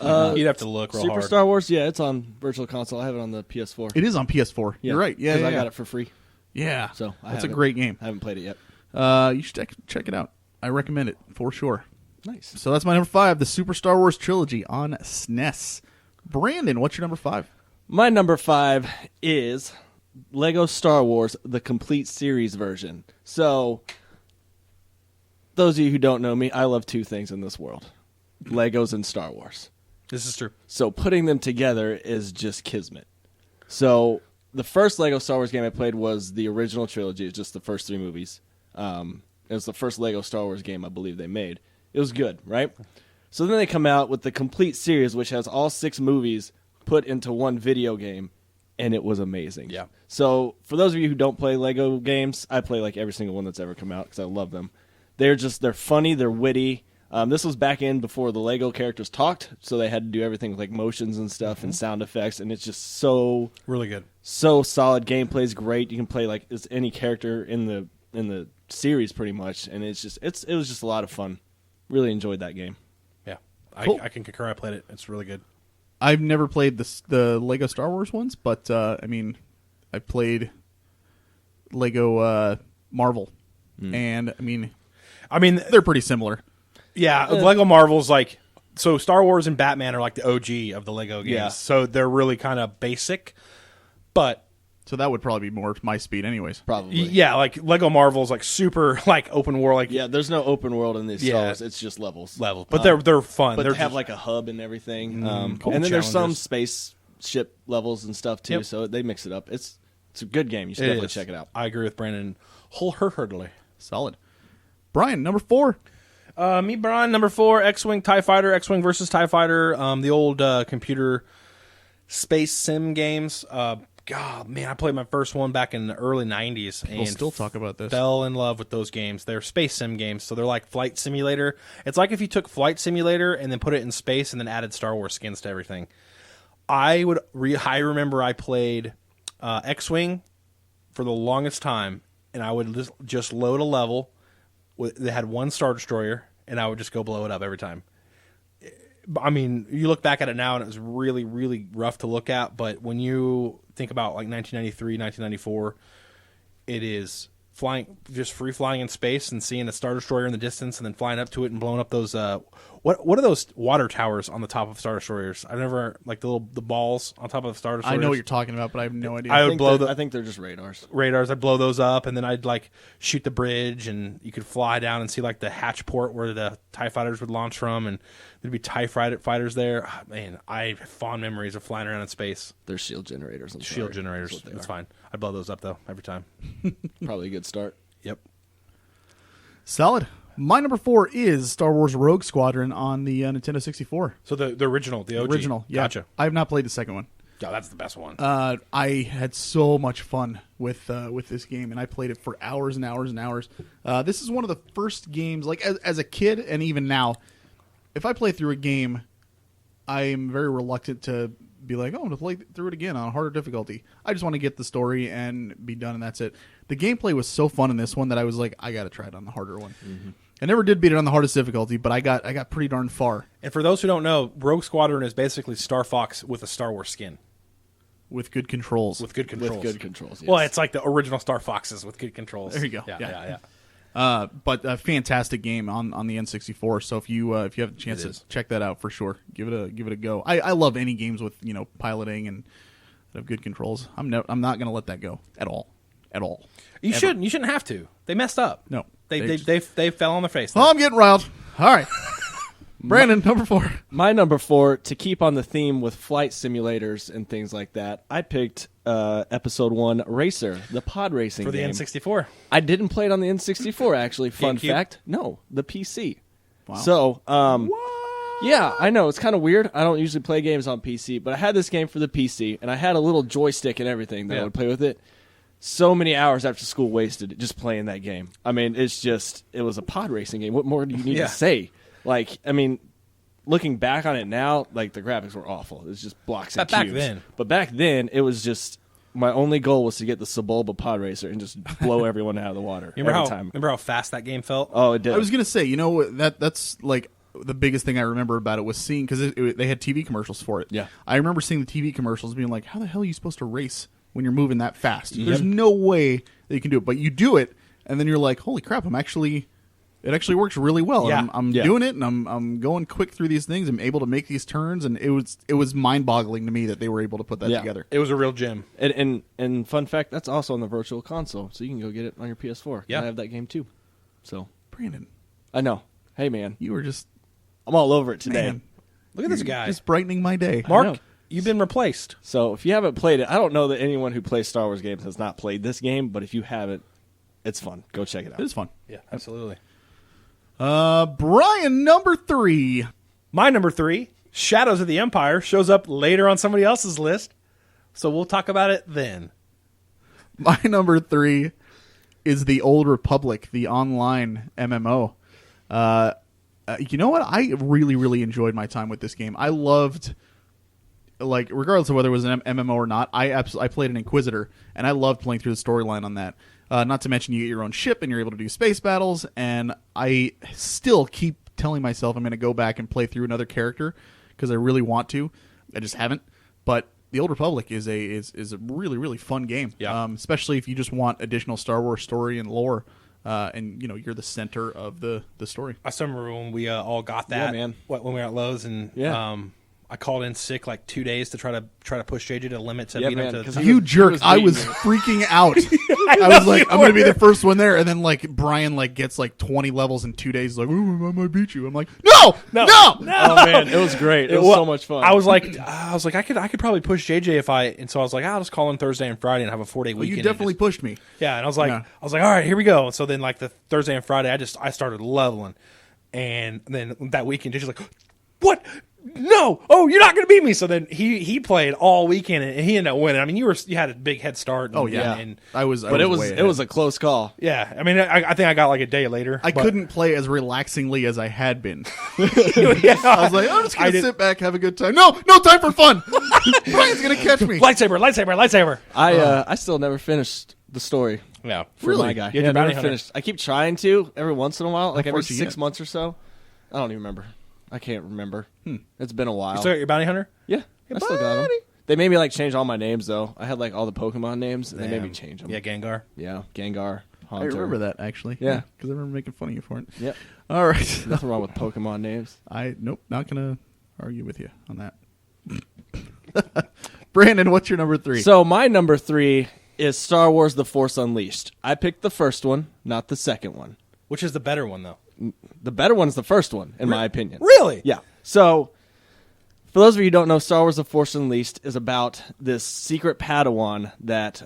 S3: You'd have to look real
S1: Super
S3: hard.
S1: Star Wars, yeah, it's on Virtual Console. I have it on the PS4.
S2: It is on PS4.
S1: Yeah,
S2: You're right. Yeah,
S1: 'cause
S2: yeah,
S1: I
S2: yeah.
S1: got it for free.
S2: Yeah,
S1: So
S2: that's a great game.
S1: I haven't played it yet.
S2: You should check it out. I recommend it for sure.
S1: Nice.
S2: So that's my number 5, the Super Star Wars Trilogy on SNES. Brandon, what's your number 5?
S1: My number 5 is Lego Star Wars, the complete series version. So, those of you who don't know me, I love two things in this world. Legos and Star Wars.
S3: This is true.
S1: So putting them together is just kismet. So the first Lego Star Wars game I played was the original trilogy. It's just the first 3 movies. It was the first Lego Star Wars game I believe they made. It was good, right? So then they come out with the complete series, which has all 6 movies put into one video game, and it was amazing.
S3: Yeah.
S1: So for those of you who don't play Lego games, I play like every single one that's ever come out because I love them. They're funny, they're witty. This was back in before the Lego characters talked, so they had to do everything with like motions and stuff and sound effects, and it's just so
S3: Really good.
S1: so solid. Gameplay's great. You can play like it's any character in the series pretty much, and it was just a lot of fun. Really enjoyed that game.
S3: Yeah.
S2: Cool.
S3: I can concur. I played it. It's really good.
S2: I've never played the Lego Star Wars ones, but I mean, I played Lego Marvel, and I mean, they're pretty similar.
S3: Yeah, Lego Marvel's like, so Star Wars and Batman are like the OG of the Lego games.
S1: Yeah.
S3: So they're really kind of basic, but
S2: So that would probably be more my speed, anyways.
S1: Probably.
S3: yeah, like Lego Marvel's like super like open world, like
S1: Yeah, there's no open world in these
S3: Yeah.
S1: Star Wars. It's just levels.
S3: but they're fun.
S1: But
S3: they're
S1: they have
S3: just-
S1: like a hub and everything.
S3: cool.
S1: And then there's some
S3: Challenges.
S1: spaceship levels and stuff too.
S3: Yep.
S1: So they mix it up. It's a good game. You should
S3: It
S1: definitely
S3: is.
S1: check it out.
S3: I agree with Brandon wholeheartedly.
S2: Solid. Brian, number 4.
S3: Me, Brian, number 4, X-Wing, TIE Fighter, X-Wing versus TIE Fighter, the old computer space sim games. God, man, I played my first one back in the early 90s.
S2: We'll
S3: and
S2: still talk about this.
S3: Fell in love with those games. They're space sim games, so they're like Flight Simulator. It's like if you took Flight Simulator and then put it in space and then added Star Wars skins to everything. I remember I played X-Wing for the longest time, and I would just load a level that had one Star Destroyer, and I would just go blow it up every time. I mean, you look back at it now, and it was really, really rough to look at, but when you think about like 1993, 1994, it is flying, just free flying in space and seeing a Star Destroyer in the distance and then flying up to it and blowing up those what are those water towers on the top of Star Destroyers? I've never, like the balls on top of Star Destroyers.
S2: I know what you're talking about, but I have no idea.
S3: I would blow
S1: I think they're just radars.
S3: radars. I'd blow those up, and then I'd like shoot the bridge, and you could fly down and see like the hatch port where the TIE fighters would launch from, and there'd be TIE fighters there. Oh, man, I have fond memories of flying around in space.
S1: They're shield generators.
S3: Shield generators. It's fine. I'd blow those up though every time.
S1: Probably a good start.
S3: Yep.
S2: Solid. My number 4 is Star Wars Rogue Squadron on the Nintendo 64.
S3: So the original, the OG.
S2: Original, yeah.
S3: Gotcha.
S2: I have not played the second one.
S3: Yeah, that's the best one.
S2: I had so much fun with this game, and I played it for hours and hours and hours. This is one of the first games, like as a kid, and even now, if I play through a game, I am very reluctant to be like, oh, I'm going to play through it again on a harder difficulty. I just want to get the story and be done, and that's it. The gameplay was so fun in this one that I was like, I got to try it on the harder one. Mm-hmm. I never did beat it on the hardest difficulty, but I got pretty darn far.
S3: And for those who don't know, Rogue Squadron is basically Star Fox with a Star Wars skin.
S2: With good controls.
S3: With good controls.
S1: With good controls. Yes.
S3: Well, it's like the original Star Foxes with good controls.
S2: There you go.
S3: Yeah.
S2: But a fantastic game on the N64. So if you have a chance
S3: It is.
S2: to check that out for sure, give it a go. I love any games with piloting and that have good controls. I'm not going to let that go at all.
S3: You
S2: Ever.
S3: shouldn't. You shouldn't have to. They messed up.
S2: No.
S3: They fell on their face.
S2: Oh, I'm getting riled. All right, Brandon, number 4.
S1: My number 4, to keep on the theme with flight simulators and things like that, I picked Episode 1 Racer, the pod racing
S3: for the
S1: game.
S3: N64.
S1: I didn't play it on the N64, actually. Fun
S3: GameCube?
S1: fact. No, the PC.
S2: Wow.
S1: So, yeah, I know. It's kind of weird. I don't usually play games on PC, but I had this game for the PC, and I had a little joystick and everything that I
S3: Yeah.
S1: would play with it. So many hours after school wasted just playing that game. I mean, it was a pod racing game. What more do you need
S3: Yeah.
S1: to say? Like, I mean, looking back on it now, like, the graphics were awful. It was just blocks and
S3: But back
S1: cubes.
S3: then.
S1: But back then, it was just, my only goal was to get the Sebulba pod racer and just blow everyone out of the water
S3: Remember
S1: every
S3: how
S1: time.
S3: remember how fast that game felt?
S1: Oh, it did.
S2: I was going to say, that's like the biggest thing I remember about it was seeing, because they had TV commercials for it.
S1: Yeah.
S2: I remember seeing the TV commercials being like, how the hell are you supposed to race when you're moving that fast? There's no way that you can do it. But you do it, and then you're like, holy crap, it actually works really well.
S3: Yeah.
S2: I'm doing it, and I'm going quick through these things. I'm able to make these turns, and it was mind-boggling to me that they were able to put that together.
S3: It was a real gem.
S1: And fun fact, that's also on the Virtual Console, so you can go get it on your PS4.
S3: Yeah.
S1: I have that game too. So
S2: Brandon,
S1: I know. Hey man,
S2: you were just
S1: I'm all over it today.
S2: man,
S3: Look at this guy.
S2: just brightening my day.
S1: I know.
S3: Mark, you've been replaced.
S1: So if you haven't played it, I don't know that anyone who plays Star Wars games has not played this game, but if you haven't, it's fun. Go check it out.
S2: It is fun.
S3: Yeah, absolutely.
S2: Brian, number 3.
S3: My number 3, Shadows of the Empire, shows up later on somebody else's list, so we'll talk about it then.
S2: My number 3 is the Old Republic, the online MMO. You know what? I really, really enjoyed my time with this game. I loved, like, regardless of whether it was an MMO or not, I played an Inquisitor, and I loved playing through the storyline on that. Not to mention you get your own ship, and you're able to do space battles, and I still keep telling myself I'm going to go back and play through another character, because I really want to. I just haven't. But the Old Republic is a really, really fun game.
S3: Yeah.
S2: Especially if you just want additional Star Wars story and lore. And you're the center of the story.
S3: I still remember when we all got that.
S1: Yeah, man.
S3: When we were at Lowe's, and I called in sick like 2 days to try to push JJ to limit to
S1: Yeah,
S3: beat
S1: man,
S3: him
S1: 'cause
S3: to.
S1: he
S2: You
S1: was-
S2: jerk!
S1: was
S2: I was
S1: beating me.
S2: freaking out. I was like, I'm gonna be the first one there, and then like Brian like gets like 20 levels in 2 days. He's like, ooh, I might beat you. I'm like, no.
S1: Oh man, it was great. It was so much fun.
S3: I was like, I could probably push JJ if I. And so I was like, I'll just call in Thursday and Friday and have a 4-day
S2: Well,
S3: weekend.
S2: you
S3: and
S2: definitely
S3: just-
S2: pushed me.
S3: Yeah, and I was like,
S2: Yeah.
S3: all right, here we go. And so then like the Thursday and Friday, I started leveling, and then that weekend, JJ's like, what? No! Oh, you're not going to beat me. So then he played all weekend and he ended up winning. I mean, you had a big head start. And,
S2: Oh yeah,
S3: and
S2: I was.
S1: but it was
S2: way
S1: it was
S2: ahead.
S1: a close call.
S3: yeah. I mean, I think I got like a day later.
S2: I
S3: but-
S2: couldn't play as relaxingly as I had been.
S3: yeah,
S2: I was like, I'm just
S3: I
S2: gonna
S3: did-
S2: sit back, have a good time. No time for fun. Brian's gonna catch me.
S3: lightsaber.
S1: I still never finished the story
S3: Yeah,
S1: for
S2: Really?
S1: my guy.
S3: You had your
S1: never
S3: bounty hunter.
S1: finished. I keep trying to every once in a while, like
S2: How
S1: every
S2: far'd you
S1: 6
S2: get?
S1: months or so. I don't even remember. I can't remember. It's been a while.
S3: You still got your bounty hunter?
S1: Yeah, I still got them. They made me like change all my names though. I had like all the Pokemon names, and they made me change them.
S3: Yeah, Gengar.
S1: Yeah, Gengar,
S2: I
S1: Haunter.
S2: remember that actually.
S1: Yeah.
S2: because I remember making fun of you for it.
S1: Yep.
S2: All right.
S1: Nothing wrong with Pokemon names.
S2: Nope, not gonna argue with you on that. Brandon, what's your number 3?
S1: So my number 3 is Star Wars: The Force Unleashed. I picked the first one, not the second one.
S3: Which is the better one though?
S1: The better one's the first one, in my opinion.
S3: Really?
S1: Yeah. So, for those of you who don't know, Star Wars: The Force Unleashed is about this secret Padawan that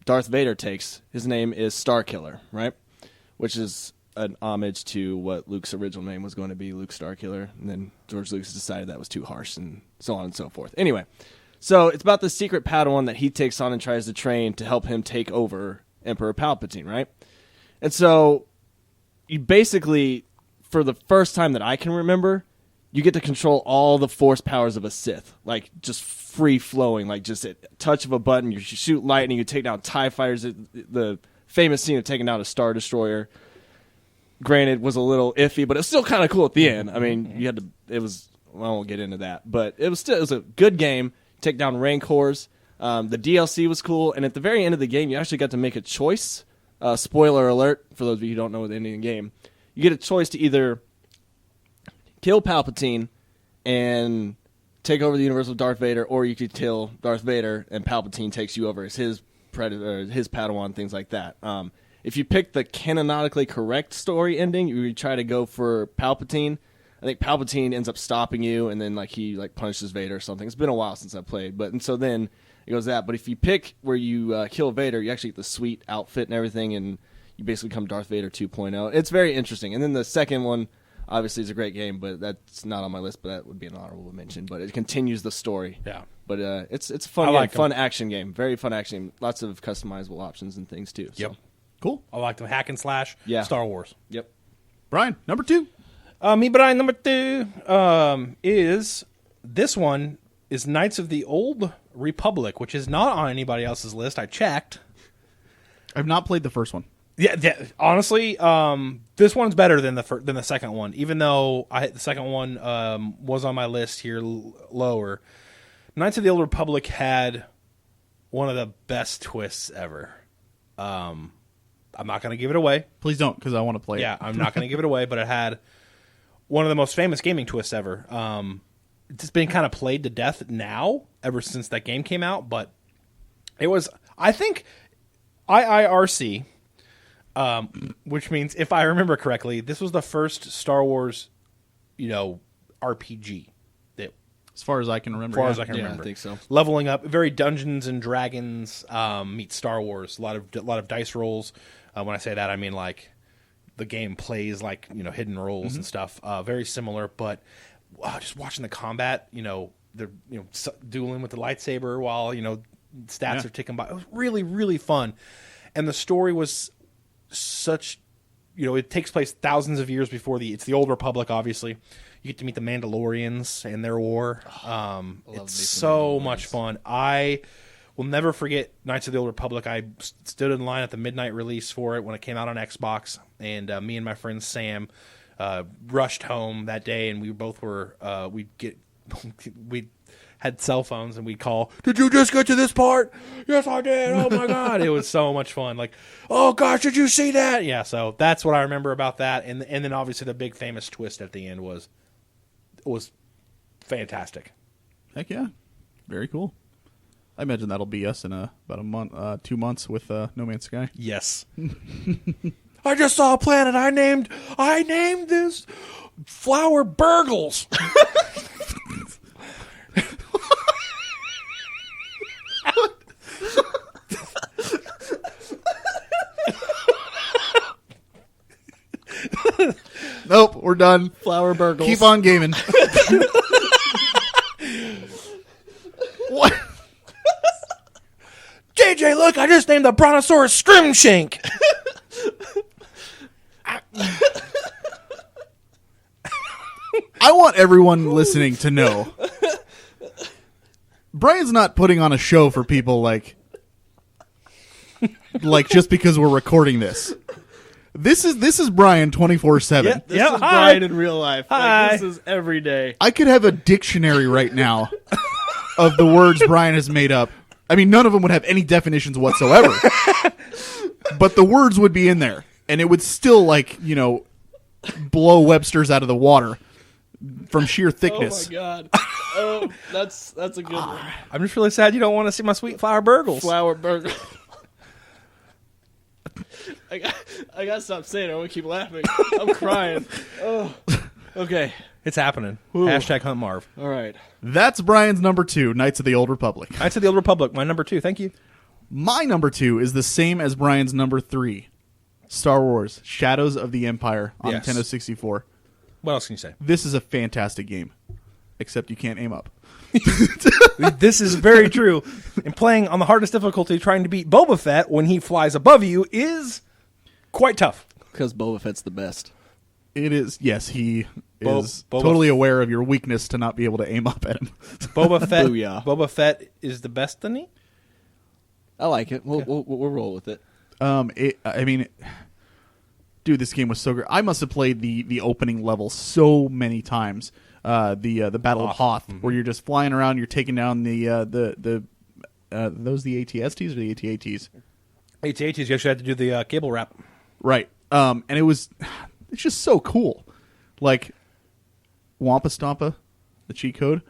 S1: Darth Vader takes. His name is Starkiller, right? Which is an homage to what Luke's original name was going to be, Luke Starkiller. And then George Lucas decided that was too harsh and so on and so forth. Anyway, so it's about the secret Padawan that he takes on and tries to train to help him take over Emperor Palpatine, right? And so you basically, for the first time that I can remember, you get to control all the force powers of a Sith, like just free flowing, like just at touch of a button, you shoot lightning, you take down TIE fighters. The famous scene of taking down a Star Destroyer, granted, was a little iffy, but it's still kind of cool at the end. I mean, you had to. It was. Well, I won't get into that, but it was a good game. Take down Rancors. The DLC was cool, and at the very end of the game, you actually got to make a choice. Spoiler alert for those of you who don't know the ending of the game. You get a choice to either kill Palpatine and take over the universe with Darth Vader, or you could kill Darth Vader and Palpatine takes you over as his predator, his Padawan, things like that. If you pick the canonically correct story ending, you try to go for Palpatine. I think Palpatine ends up stopping you, and then he punishes Vader or something. It's been a while since I played, and so then it goes that. But if you pick where you kill Vader, you actually get the sweet outfit and everything, and you basically become Darth Vader 2.0. It's very interesting. And then the second one, obviously, is a great game, but that's not on my list. But that would be an honorable mention. But it continues the story.
S3: Yeah.
S1: But it's a fun
S3: I
S1: game,
S3: like 'em.
S1: fun action game, very fun action game. Lots of customizable options and things too.
S3: Yep.
S1: So,
S2: Cool.
S3: I like them hack and slash.
S1: Yeah.
S3: Star Wars.
S1: yep.
S2: Brian, number 2.
S3: Me, but I number 2 is this one is Knights of the Old Republic, which is not on anybody else's list. I checked.
S2: I've not played the first one.
S3: Yeah, honestly, this one's better than the second one. Even though the second one was on my list here lower. Knights of the Old Republic had one of the best twists ever. I'm not going to give it away.
S2: Please don't, because I want to play it.
S3: Yeah, I'm not going to give it away, but it had one of the most famous gaming twists ever. It's been kind of played to death now, ever since that game came out, but it was, I think, IIRC, which means, if I remember correctly, this was the first Star Wars, RPG.
S2: As far as I can remember.
S3: I
S1: think so.
S3: Leveling up, very Dungeons and Dragons meets Star Wars. A lot of dice rolls. When I say that, I mean like the game plays like hidden rolls and stuff. Very similar, but just watching the combat, they're dueling with the lightsaber while stats are ticking by. It was really, really fun, and the story was such. It takes place thousands of years before it's the Old Republic, obviously. You get to meet the Mandalorians and their war. It's so much fun. I will never forget Knights of the Old Republic. I stood in line at the midnight release for it when it came out on Xbox, and me and my friend Sam rushed home that day, and we both were we had cell phones, and we'd call, "Did you just get to this part?" "Yes, I did." "Oh my god." It was so much fun. Like, "Oh gosh, did you see that?" Yeah, so that's what I remember about that, and then obviously the big famous twist at the end was fantastic.
S2: Heck yeah. Very cool. I imagine that'll be us in about a month, 2 months with No Man's Sky.
S3: Yes. I just saw a planet. I named this Flower Burgles.
S2: Nope, we're done.
S1: Flower burgles.
S2: Keep on gaming. What?
S3: JJ, look, I just named the Brontosaurus Scrimshank.
S2: I want everyone listening to know Brian's not putting on a show for people like just because we're recording this. This is Brian 24/7.
S1: This is Brian in real life.
S3: Hi.
S1: This is every day.
S2: I could have a dictionary right now of the words Brian has made up. I mean, none of them would have any definitions whatsoever. But the words would be in there, and it would still blow Webster's out of the water from sheer thickness.
S1: Oh my god. Oh, that's a good one.
S3: I'm just really sad you don't want to see my sweet Flower Burgles.
S1: Flower burger. I got to stop saying it. I want to keep laughing. I'm crying. Oh. Okay.
S3: It's happening.
S1: Ooh.
S3: Hashtag Hunt Marv.
S1: All right.
S2: That's Brian's number 2, Knights of the Old Republic.
S3: Knights of the Old Republic, my number 2. Thank you.
S2: My number 2 is the same as Brian's number 3. Star Wars, Shadows of the Empire on
S3: Yes.
S2: Nintendo 64.
S3: What else can you say?
S2: This is a fantastic game, except you can't aim up.
S3: This is very true. And playing on the hardest difficulty, trying to beat Boba Fett when he flies above you is quite tough.
S1: Because Boba Fett's the best.
S2: It is, yes, he is
S3: Boba
S2: totally aware of your weakness to not be able to aim up at him.
S3: Boba Fett.
S1: Booyah.
S3: Boba Fett is the best, isn't he?
S1: I like it. We'll roll with it.
S2: Dude, this game was so great. I must have played the opening level so many times. The Battle of Hoth, where you're just flying around, you're taking down those the ATSTs or the AT-ATs?
S3: AT-ATs, you actually had to do the cable wrap.
S2: Right. And it's just so cool. Like Wampa Stompa, the cheat code.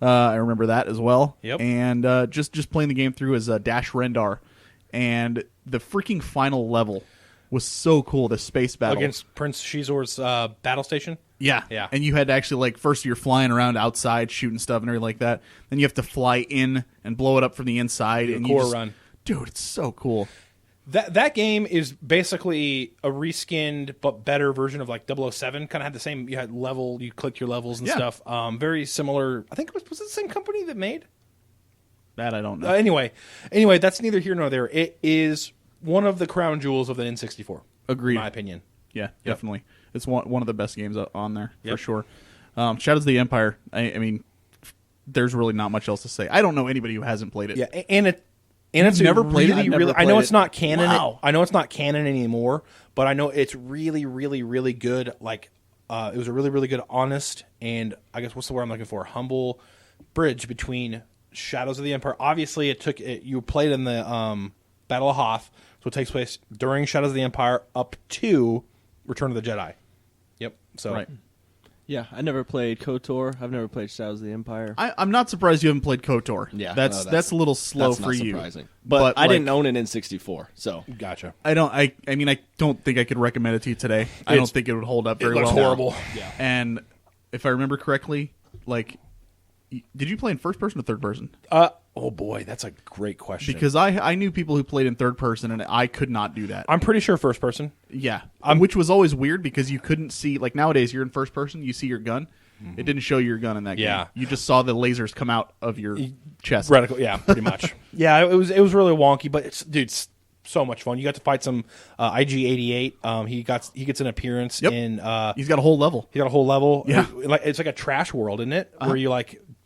S2: I remember that as well.
S3: Yep.
S2: And just playing the game through as Dash Rendar, and the freaking final level was so cool. The space battle
S3: Against Prince Shizor's battle station?
S2: Yeah.
S3: Yeah.
S2: And you had to actually, first you're flying around outside shooting stuff and everything like that. Then you have to fly in and blow it up from the inside.
S3: Do a
S2: and
S3: core
S2: you just,
S3: run.
S2: Dude, it's so cool.
S3: That game is basically a reskinned but better version of 007. Kind of had the same. You had level. You clicked your levels and stuff. Very similar. I think was it the same company that made?
S2: That I don't know.
S3: Anyway, that's neither here nor there. It is one of the crown jewels of the N64.
S2: Agreed.
S3: In my opinion.
S2: Yeah, definitely. It's one of the best games on there for
S3: Yep.
S2: sure. Shadows of the Empire. I mean, there's really not much else to say. I don't know anybody who hasn't played it.
S3: Yeah, and it's
S2: never
S3: a
S2: played it?
S3: really,
S2: I've never
S3: really. I know
S2: played
S3: it's
S2: it.
S3: not canon.
S2: Wow.
S3: I know it's not canon anymore, but I know it's really, really, really good. It was a really, really good, honest, and I guess what's the word I'm looking for? Humble bridge between Shadows of the Empire. Obviously, you played in the Battle of Hoth. So it takes place during Shadows of the Empire up to Return of the Jedi. Yep. So
S2: Right.
S1: Yeah, I never played KOTOR. I've never played Shadows of the Empire.
S2: I'm not surprised you haven't played KOTOR.
S1: Yeah,
S2: that's a little slow
S1: that's
S2: for
S1: not
S2: you.
S1: surprising. But I didn't own an N64, so
S3: gotcha.
S2: I mean, I don't think I could recommend it to you today. I don't think it would hold up very
S3: It looks
S2: well.
S3: horrible.
S1: yeah.
S2: And if I remember correctly, like, did you play in first person or third person?
S3: Oh boy, that's a great question.
S2: Because I knew people who played in third person, and I could not do that.
S3: I'm pretty sure first person.
S2: Yeah, which was always weird because you couldn't see. Like nowadays, you're in first person, you see your gun. It didn't show your gun in that
S3: Yeah.
S2: game. You just saw the lasers come out of your chest.
S3: Reticle, yeah, pretty much. Yeah, it was really wonky, but it's so much fun. You got to fight some IG-88. He gets an appearance
S2: Yep.
S3: in.
S2: He's got a whole level.
S3: He got a whole level.
S2: Yeah.
S3: It's like a trash world, isn't it? Where you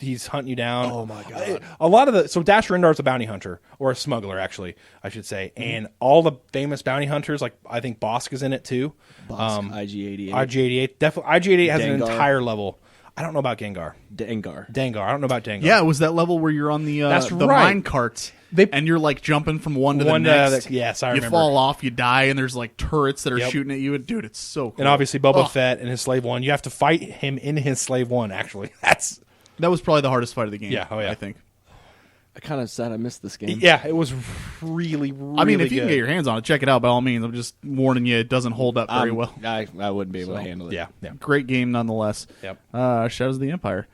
S3: he's hunting you down.
S1: Oh, my God.
S3: A lot of so Dash Rendar's a bounty hunter or a smuggler, actually, I should say. And all the famous bounty hunters, like I think Bosk is in it too.
S1: Bosk, IG-88.
S3: IG-88 definitely. IG-88 has an
S1: Dengar.
S3: entire level. I don't know about Gengar.
S1: Dengar.
S3: I don't know about Dengar.
S2: Yeah, it was that level where you're on the
S3: That's
S2: the
S3: right.
S2: mine carts, and you're like jumping from one to the
S3: One to
S2: next.
S3: the- yes, I
S2: you
S3: remember.
S2: fall off, you die, and there's like turrets that are
S3: Yep.
S2: shooting at you. And dude, it's so cool.
S3: And obviously Boba
S2: Oh,
S3: Fett and his Slave One. You have to fight him in his Slave One. Actually, that
S2: was probably the hardest fight of the game.
S3: Yeah, oh, yeah.
S2: I think.
S1: I kind of sad I missed this game.
S3: yeah, it was really, really.
S2: I mean, if you
S3: good.
S2: can get your hands on it, check it out by all means. I'm just warning you, it doesn't hold up very well.
S1: I wouldn't be able to handle it.
S3: Yeah.
S2: Great game nonetheless.
S3: Yep.
S2: Shadows of the Empire.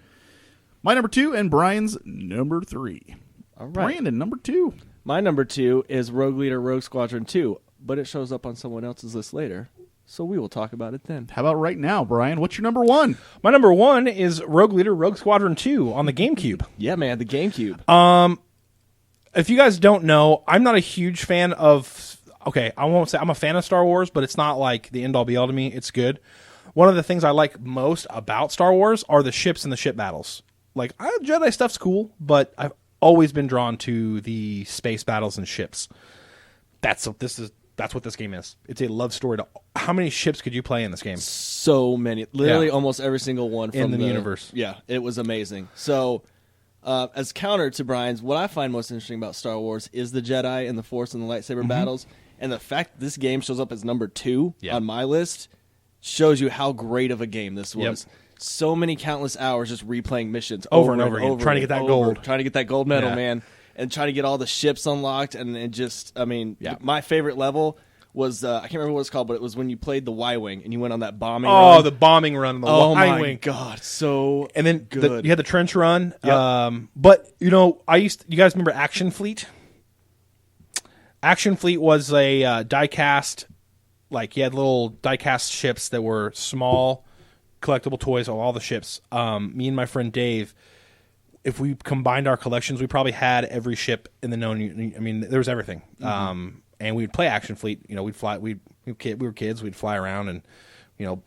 S2: My number 2 and Brian's number 3.
S1: All right.
S2: Brandon, number 2.
S1: My number 2 is Rogue Leader Rogue Squadron 2, but it shows up on someone else's list later, so we will talk about it then.
S2: How about right now, Brian? What's your number 1?
S3: My number 1 is Rogue Leader Rogue Squadron 2 on the GameCube.
S1: Yeah, man, the GameCube.
S3: If you guys don't know, I'm not a huge fan of. Okay, I won't say I'm a fan of Star Wars, but it's not like the end all be all to me. It's good. One of the things I like most about Star Wars are the ships and the ship battles. Like Jedi stuff's cool, but I've always been drawn to the space battles and ships. That's what this game is. It's a love story. How many ships could you play in this game?
S1: So many. Literally
S3: Yeah.
S1: almost every single one from
S3: In the universe.
S1: Yeah, it was amazing. So, as counter to Brian's, what I find most interesting about Star Wars is the Jedi and the Force and the lightsaber battles. And the fact this game shows up as number 2
S3: Yeah.
S1: on my list shows you how great of a game this was.
S3: Yep.
S1: So many countless hours just replaying missions
S3: Over and over again, trying to get that gold.
S1: Trying to get that gold medal,
S3: Yeah.
S1: man. And trying to get all the ships unlocked. And just, I mean,
S3: Yeah.
S1: my favorite level was, I can't remember what it's called, but it was when you played the Y-Wing and you went on that bombing
S3: Oh,
S1: run.
S3: the bombing run, the
S1: Oh
S3: Y
S1: my
S3: wing.
S1: god, so
S3: And then
S1: good.
S3: you had the trench run.
S1: Yep.
S3: But you guys remember Action Fleet? Action Fleet was a die-cast, like you had little die-cast ships that were small, collectible toys of all the ships. Me and my friend Dave, if we combined our collections, we probably had every ship in the known. I mean, there was everything. And we'd play Action Fleet. We'd fly. We were kids. We'd fly around and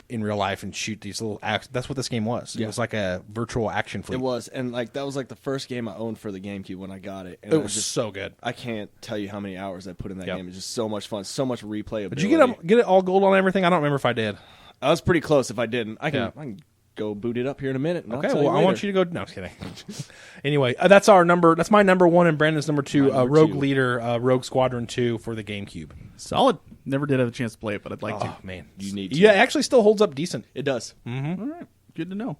S3: in real life and shoot these little. That's what this game was. It
S1: Yeah.
S3: was like a virtual Action Fleet.
S1: it was, and like that was like the first game I owned for the GameCube when I got it. And
S3: It
S1: I
S3: was
S1: just
S3: so good.
S1: I can't tell you how many hours I put in that
S3: Yep.
S1: game. It's just so much fun, so much replayability.
S3: Did you get it all gold on everything? I don't remember if I did.
S1: I was pretty close. If I didn't, I can
S3: Yeah.
S1: I can go boot it up here in a minute. And
S3: Okay,
S1: I'll tell
S3: well,
S1: you
S3: I want
S1: later.
S3: you to go. No, I was kidding. Anyway, that's our number. That's my number 1 and Brandon's number 2.
S1: My number
S3: Rogue
S1: 2.
S3: Leader, Rogue Squadron 2 for the GameCube.
S2: Solid. Never did have a chance to play it, but I'd like to.
S3: Oh man,
S1: You need to.
S3: Yeah, it actually still holds up decent.
S1: It does.
S2: All right. Good to know.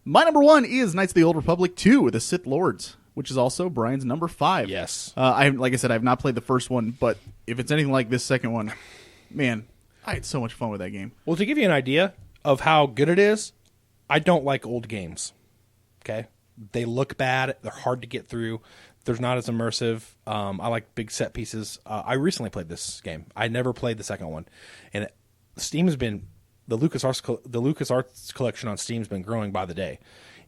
S2: My number 1 is Knights of the Old Republic 2, The Sith Lords, which is also Brian's number 5.
S3: Yes.
S2: Like I said, I've not played the first one, but if it's anything like this second one, man, I had so much fun with that game.
S3: Well, to give you an idea of how good it is, I don't like old games. Okay, they look bad. They're hard to get through. They're not as immersive. I like big set pieces. I recently played this game. I never played the second one, and Steam has been the LucasArts collection on Steam's been growing by the day,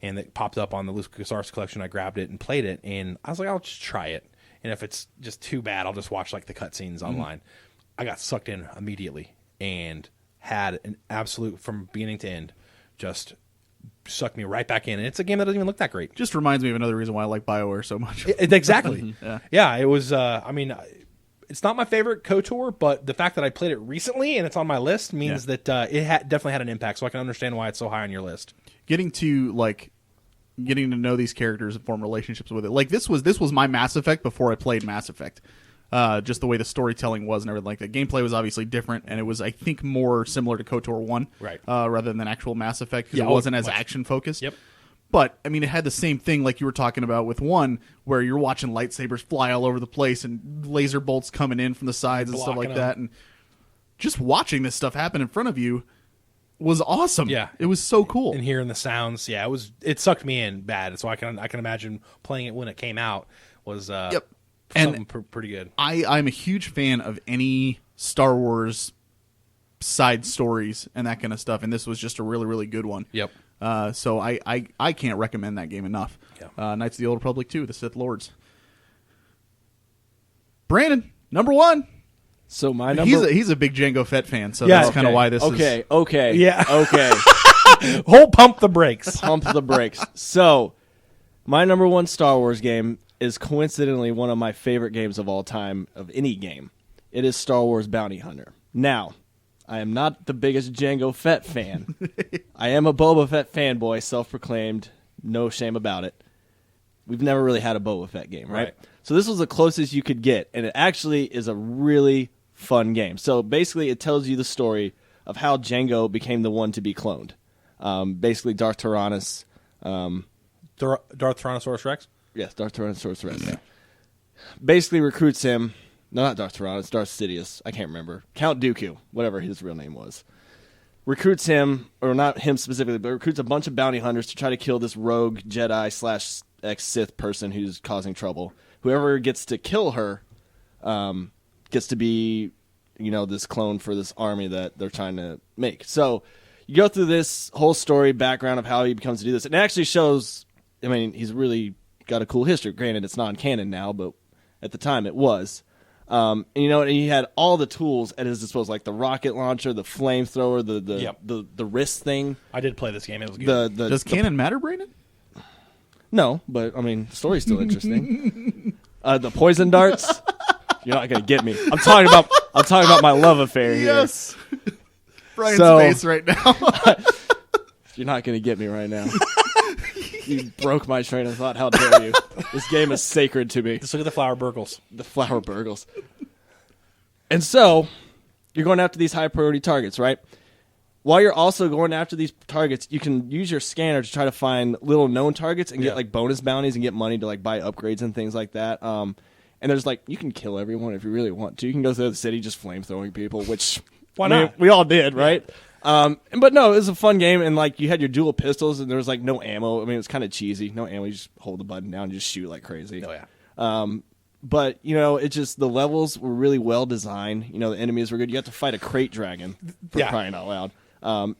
S3: and it popped up on the LucasArts collection. I grabbed it and played it, and I was like, I'll just try it. And if it's just too bad, I'll just watch like the cutscenes online. I got sucked in immediately and had an absolute from beginning to end, just sucked me right back in. And it's a game that doesn't even look that great.
S2: Just reminds me of another reason why I like BioWare so much.
S3: Exactly.
S2: Yeah.
S3: Yeah, it was. I mean, it's not my favorite KOTOR, but the fact that I played it recently and it's on my list means that it definitely had an impact. So I can understand why it's so high on your list.
S2: Getting to know these characters and form relationships with it. Like this was my Mass Effect before I played Mass Effect. just the way the storytelling was and everything like that. Gameplay was obviously different, and it was, I think, more similar to KOTOR 1
S3: Right.
S2: Rather than actual Mass Effect, because
S3: Yeah,
S2: it wasn't as
S3: much.
S2: action-focused.
S3: Yep.
S2: But, I mean, it had the same thing like you were talking about with 1, where you're watching lightsabers fly all over the place and laser bolts coming in from the sides and stuff like
S3: Blocking
S2: that. And just watching this stuff happen in front of you was awesome.
S3: Yeah.
S2: It was so cool.
S3: And hearing the sounds, it sucked me in bad. So I can imagine playing it when it came out was
S2: Yep.
S3: something pretty good.
S2: I'm a huge fan of any Star Wars side stories and that kind of stuff, and this was just a really, really good one.
S3: Yep.
S2: So I can't recommend that game enough.
S3: Yeah.
S2: Knights of the Old Republic 2, the Sith Lords. Brandon, number 1.
S1: So my number.
S2: He's a big Jango Fett fan, so
S3: Yeah,
S2: that's kind of why this is.
S1: Okay.
S3: Yeah.
S1: Okay.
S3: Hold pump the brakes.
S1: Pump the brakes. So, my number 1 Star Wars game is coincidentally one of my favorite games of all time, of any game. It is Star Wars Bounty Hunter. Now, I am not the biggest Jango Fett fan. I am a Boba Fett fanboy, self-proclaimed, no shame about it. We've never really had a Boba Fett game, right? So this was the closest you could get, and it actually is a really fun game. So basically it tells you the story of how Jango became the one to be cloned. Basically Darth Tyrannus.
S3: Darth Tyrannosaurus Rex?
S1: Yes, Darth Tyrannosaurus Rex. Yeah. Basically recruits him. No, not Darth Tyrannus, Darth Sidious. I can't remember. Count Dooku, whatever his real name was. Recruits him, or not him specifically, but recruits a bunch of bounty hunters to try to kill this rogue Jedi / ex-Sith person who's causing trouble. Whoever gets to kill her gets to be, this clone for this army that they're trying to make. So you go through this whole story, background of how he becomes to do this. And it actually shows, he's really got a cool history. Granted, it's non-canon now, but at the time it was. And he had all the tools at his disposal, like the rocket launcher, the flamethrower, the wrist thing.
S3: I did play this game. It was good.
S2: Does canon matter, Brandon?
S1: No, but the story's still interesting. The poison darts. You're not gonna get me. I'm talking about my love affair here.
S2: Yes. Brian's
S1: So-
S2: face right now.
S1: You're not gonna get me right now. You broke my train of thought. How dare you? This game is sacred to me.
S3: Just look at the flower burgles.
S1: The flower burgles. And so, you're going after these high priority targets, right? While you're also going after these targets, you can use your scanner to try to find little known targets and get like bonus bounties and get money to like buy upgrades and things like that. And there's you can kill everyone if you really want to. You can go through the city just flamethrowing people, which
S3: Why not?
S1: we all did, right? But no, it was a fun game, and you had your dual pistols, and there was no ammo. It was kind of cheesy. No ammo. You just hold the button down and just shoot like crazy.
S3: Oh yeah.
S1: But it just, the levels were really well designed. The enemies were good. You got to fight a crate dragon for crying out loud.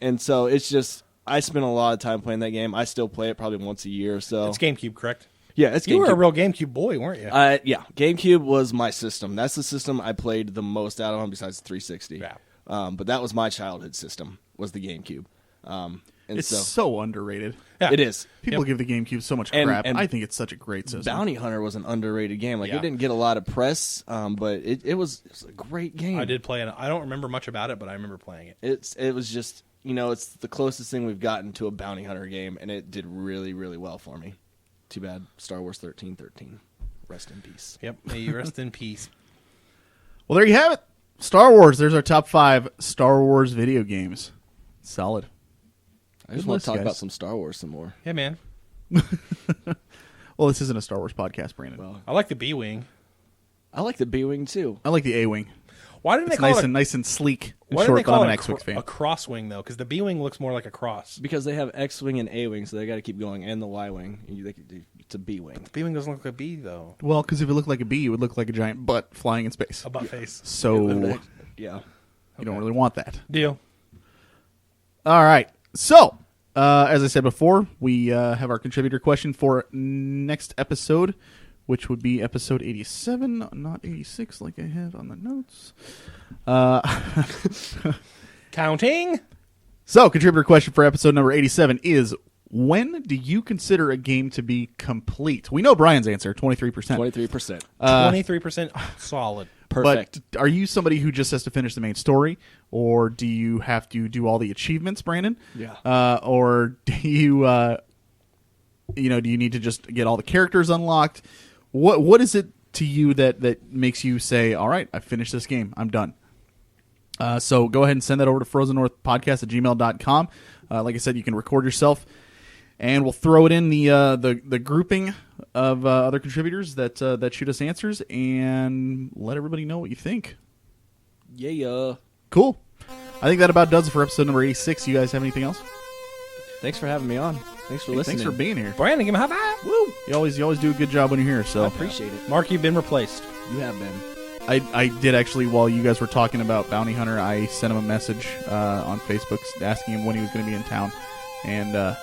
S1: And so it's just, I spent a lot of time playing that game. I still play it probably once a year or so.
S3: It's GameCube, correct?
S1: Yeah, it's GameCube.
S3: You were a real GameCube boy, weren't you?
S1: Yeah, GameCube was my system. That's the system I played the most out of besides 360.
S3: Yeah.
S1: But that was my childhood system, was the GameCube. And
S2: It's so underrated.
S3: Yeah.
S1: it is.
S2: People give the GameCube so much
S1: And-
S2: crap.
S1: and
S2: I think it's such a great system.
S1: Bounty Hunter was an underrated game.
S3: Yeah.
S1: It didn't get a lot of press, but it was a great game.
S3: I did play it. I don't remember much about it, but I remember playing it.
S1: It was just, it's the closest thing we've gotten to a Bounty Hunter game, and it did really, really well for me. Too bad Star Wars 1313. Rest in peace.
S3: Yep. May you rest in peace.
S2: Well, there you have it. Star Wars. There's our top 5 Star Wars video games. Solid.
S1: I just
S2: Good
S1: want
S2: list,
S1: to talk
S2: guys.
S1: about some Star Wars some more.
S3: Yeah, man.
S2: Well, this isn't a Star Wars podcast, Brandon.
S1: Well,
S3: I like the B-Wing.
S1: I like the B-Wing, too.
S2: I like the A-Wing.
S3: Why didn't
S2: It's
S3: they call it
S2: nice and sleek and
S3: why didn't they
S2: short, but
S3: call
S2: I'm
S3: it
S2: an
S3: a,
S2: X-Wing fan.
S3: a cross-wing, though? Because the B-Wing looks more like a cross.
S1: Because they have X-Wing and A-Wing, so they got to keep going, and the Y-Wing. It's a B-Wing.
S3: B-Wing doesn't look like a B, though.
S2: Well, because if it looked like a bee, it would look like a giant butt flying in space.
S3: A butt face.
S2: So
S1: Yeah.
S2: you don't really want that.
S3: Deal.
S2: All right. So, as I said before, we have our contributor question for next episode, which would be episode 87, not 86 like I have on the notes.
S3: Counting?
S2: So, contributor question for episode number 87 is, when do you consider a game to be complete? We know Brian's answer, 23%.
S1: 23%.
S3: 23% solid.
S1: Perfect.
S2: But are you somebody who just has to finish the main story, or do you have to do all the achievements, Brandon?
S1: Yeah.
S2: Or do you, do you need to just get all the characters unlocked? What is it to you that makes you say, all right, I finished this game. I'm done. So go ahead and send that over to frozennorthpodcast@gmail.com. Like I said, you can record yourself, and we'll throw it in the grouping of other contributors that shoot us answers, and let everybody know what you think.
S1: Yeah.
S2: Cool. I think that about does it for episode number 86. You guys have anything else?
S1: Thanks for having me on. Thanks for listening.
S2: Thanks for being here.
S3: Brandon, give him a high five.
S2: Woo! You always do a good job when you're here. So
S1: I appreciate it.
S3: Mark, you've been replaced.
S1: You have been.
S2: I did actually, while you guys were talking about Bounty Hunter, I sent him a message on Facebook asking him when he was going to be in town, and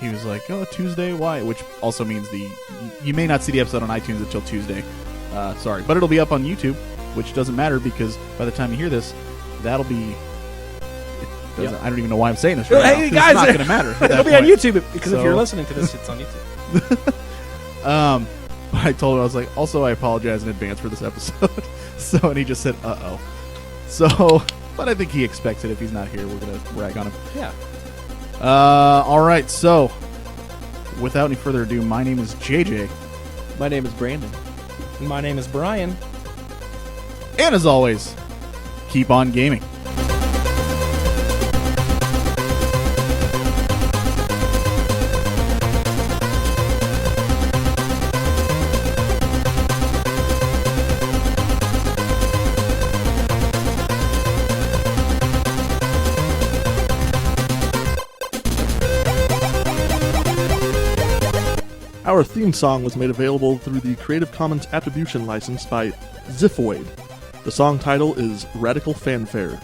S2: he was like, "Oh, Tuesday, why?" Which also means you may not see the episode on iTunes until Tuesday. Sorry, but it'll be up on YouTube, which doesn't matter because by the time you hear this, that'll be. I don't even know why I'm saying this right now.
S3: Hey guys,
S2: it's not going to matter.
S3: It'll be on YouTube because if you're listening to this, it's on YouTube.
S2: But I told him, I was like, also, I apologize in advance for this episode. And he just said, uh-oh. So, but I think he expects it. If he's not here, we're going to rag on him.
S3: Yeah.
S2: All right, so, without any further ado, my name is JJ.
S1: My name is Brandon.
S3: My name is Brian.
S2: And as always, keep on gaming.
S6: Our theme song was made available through the Creative Commons Attribution license by Ziphoid. The song title is Radical Fanfare.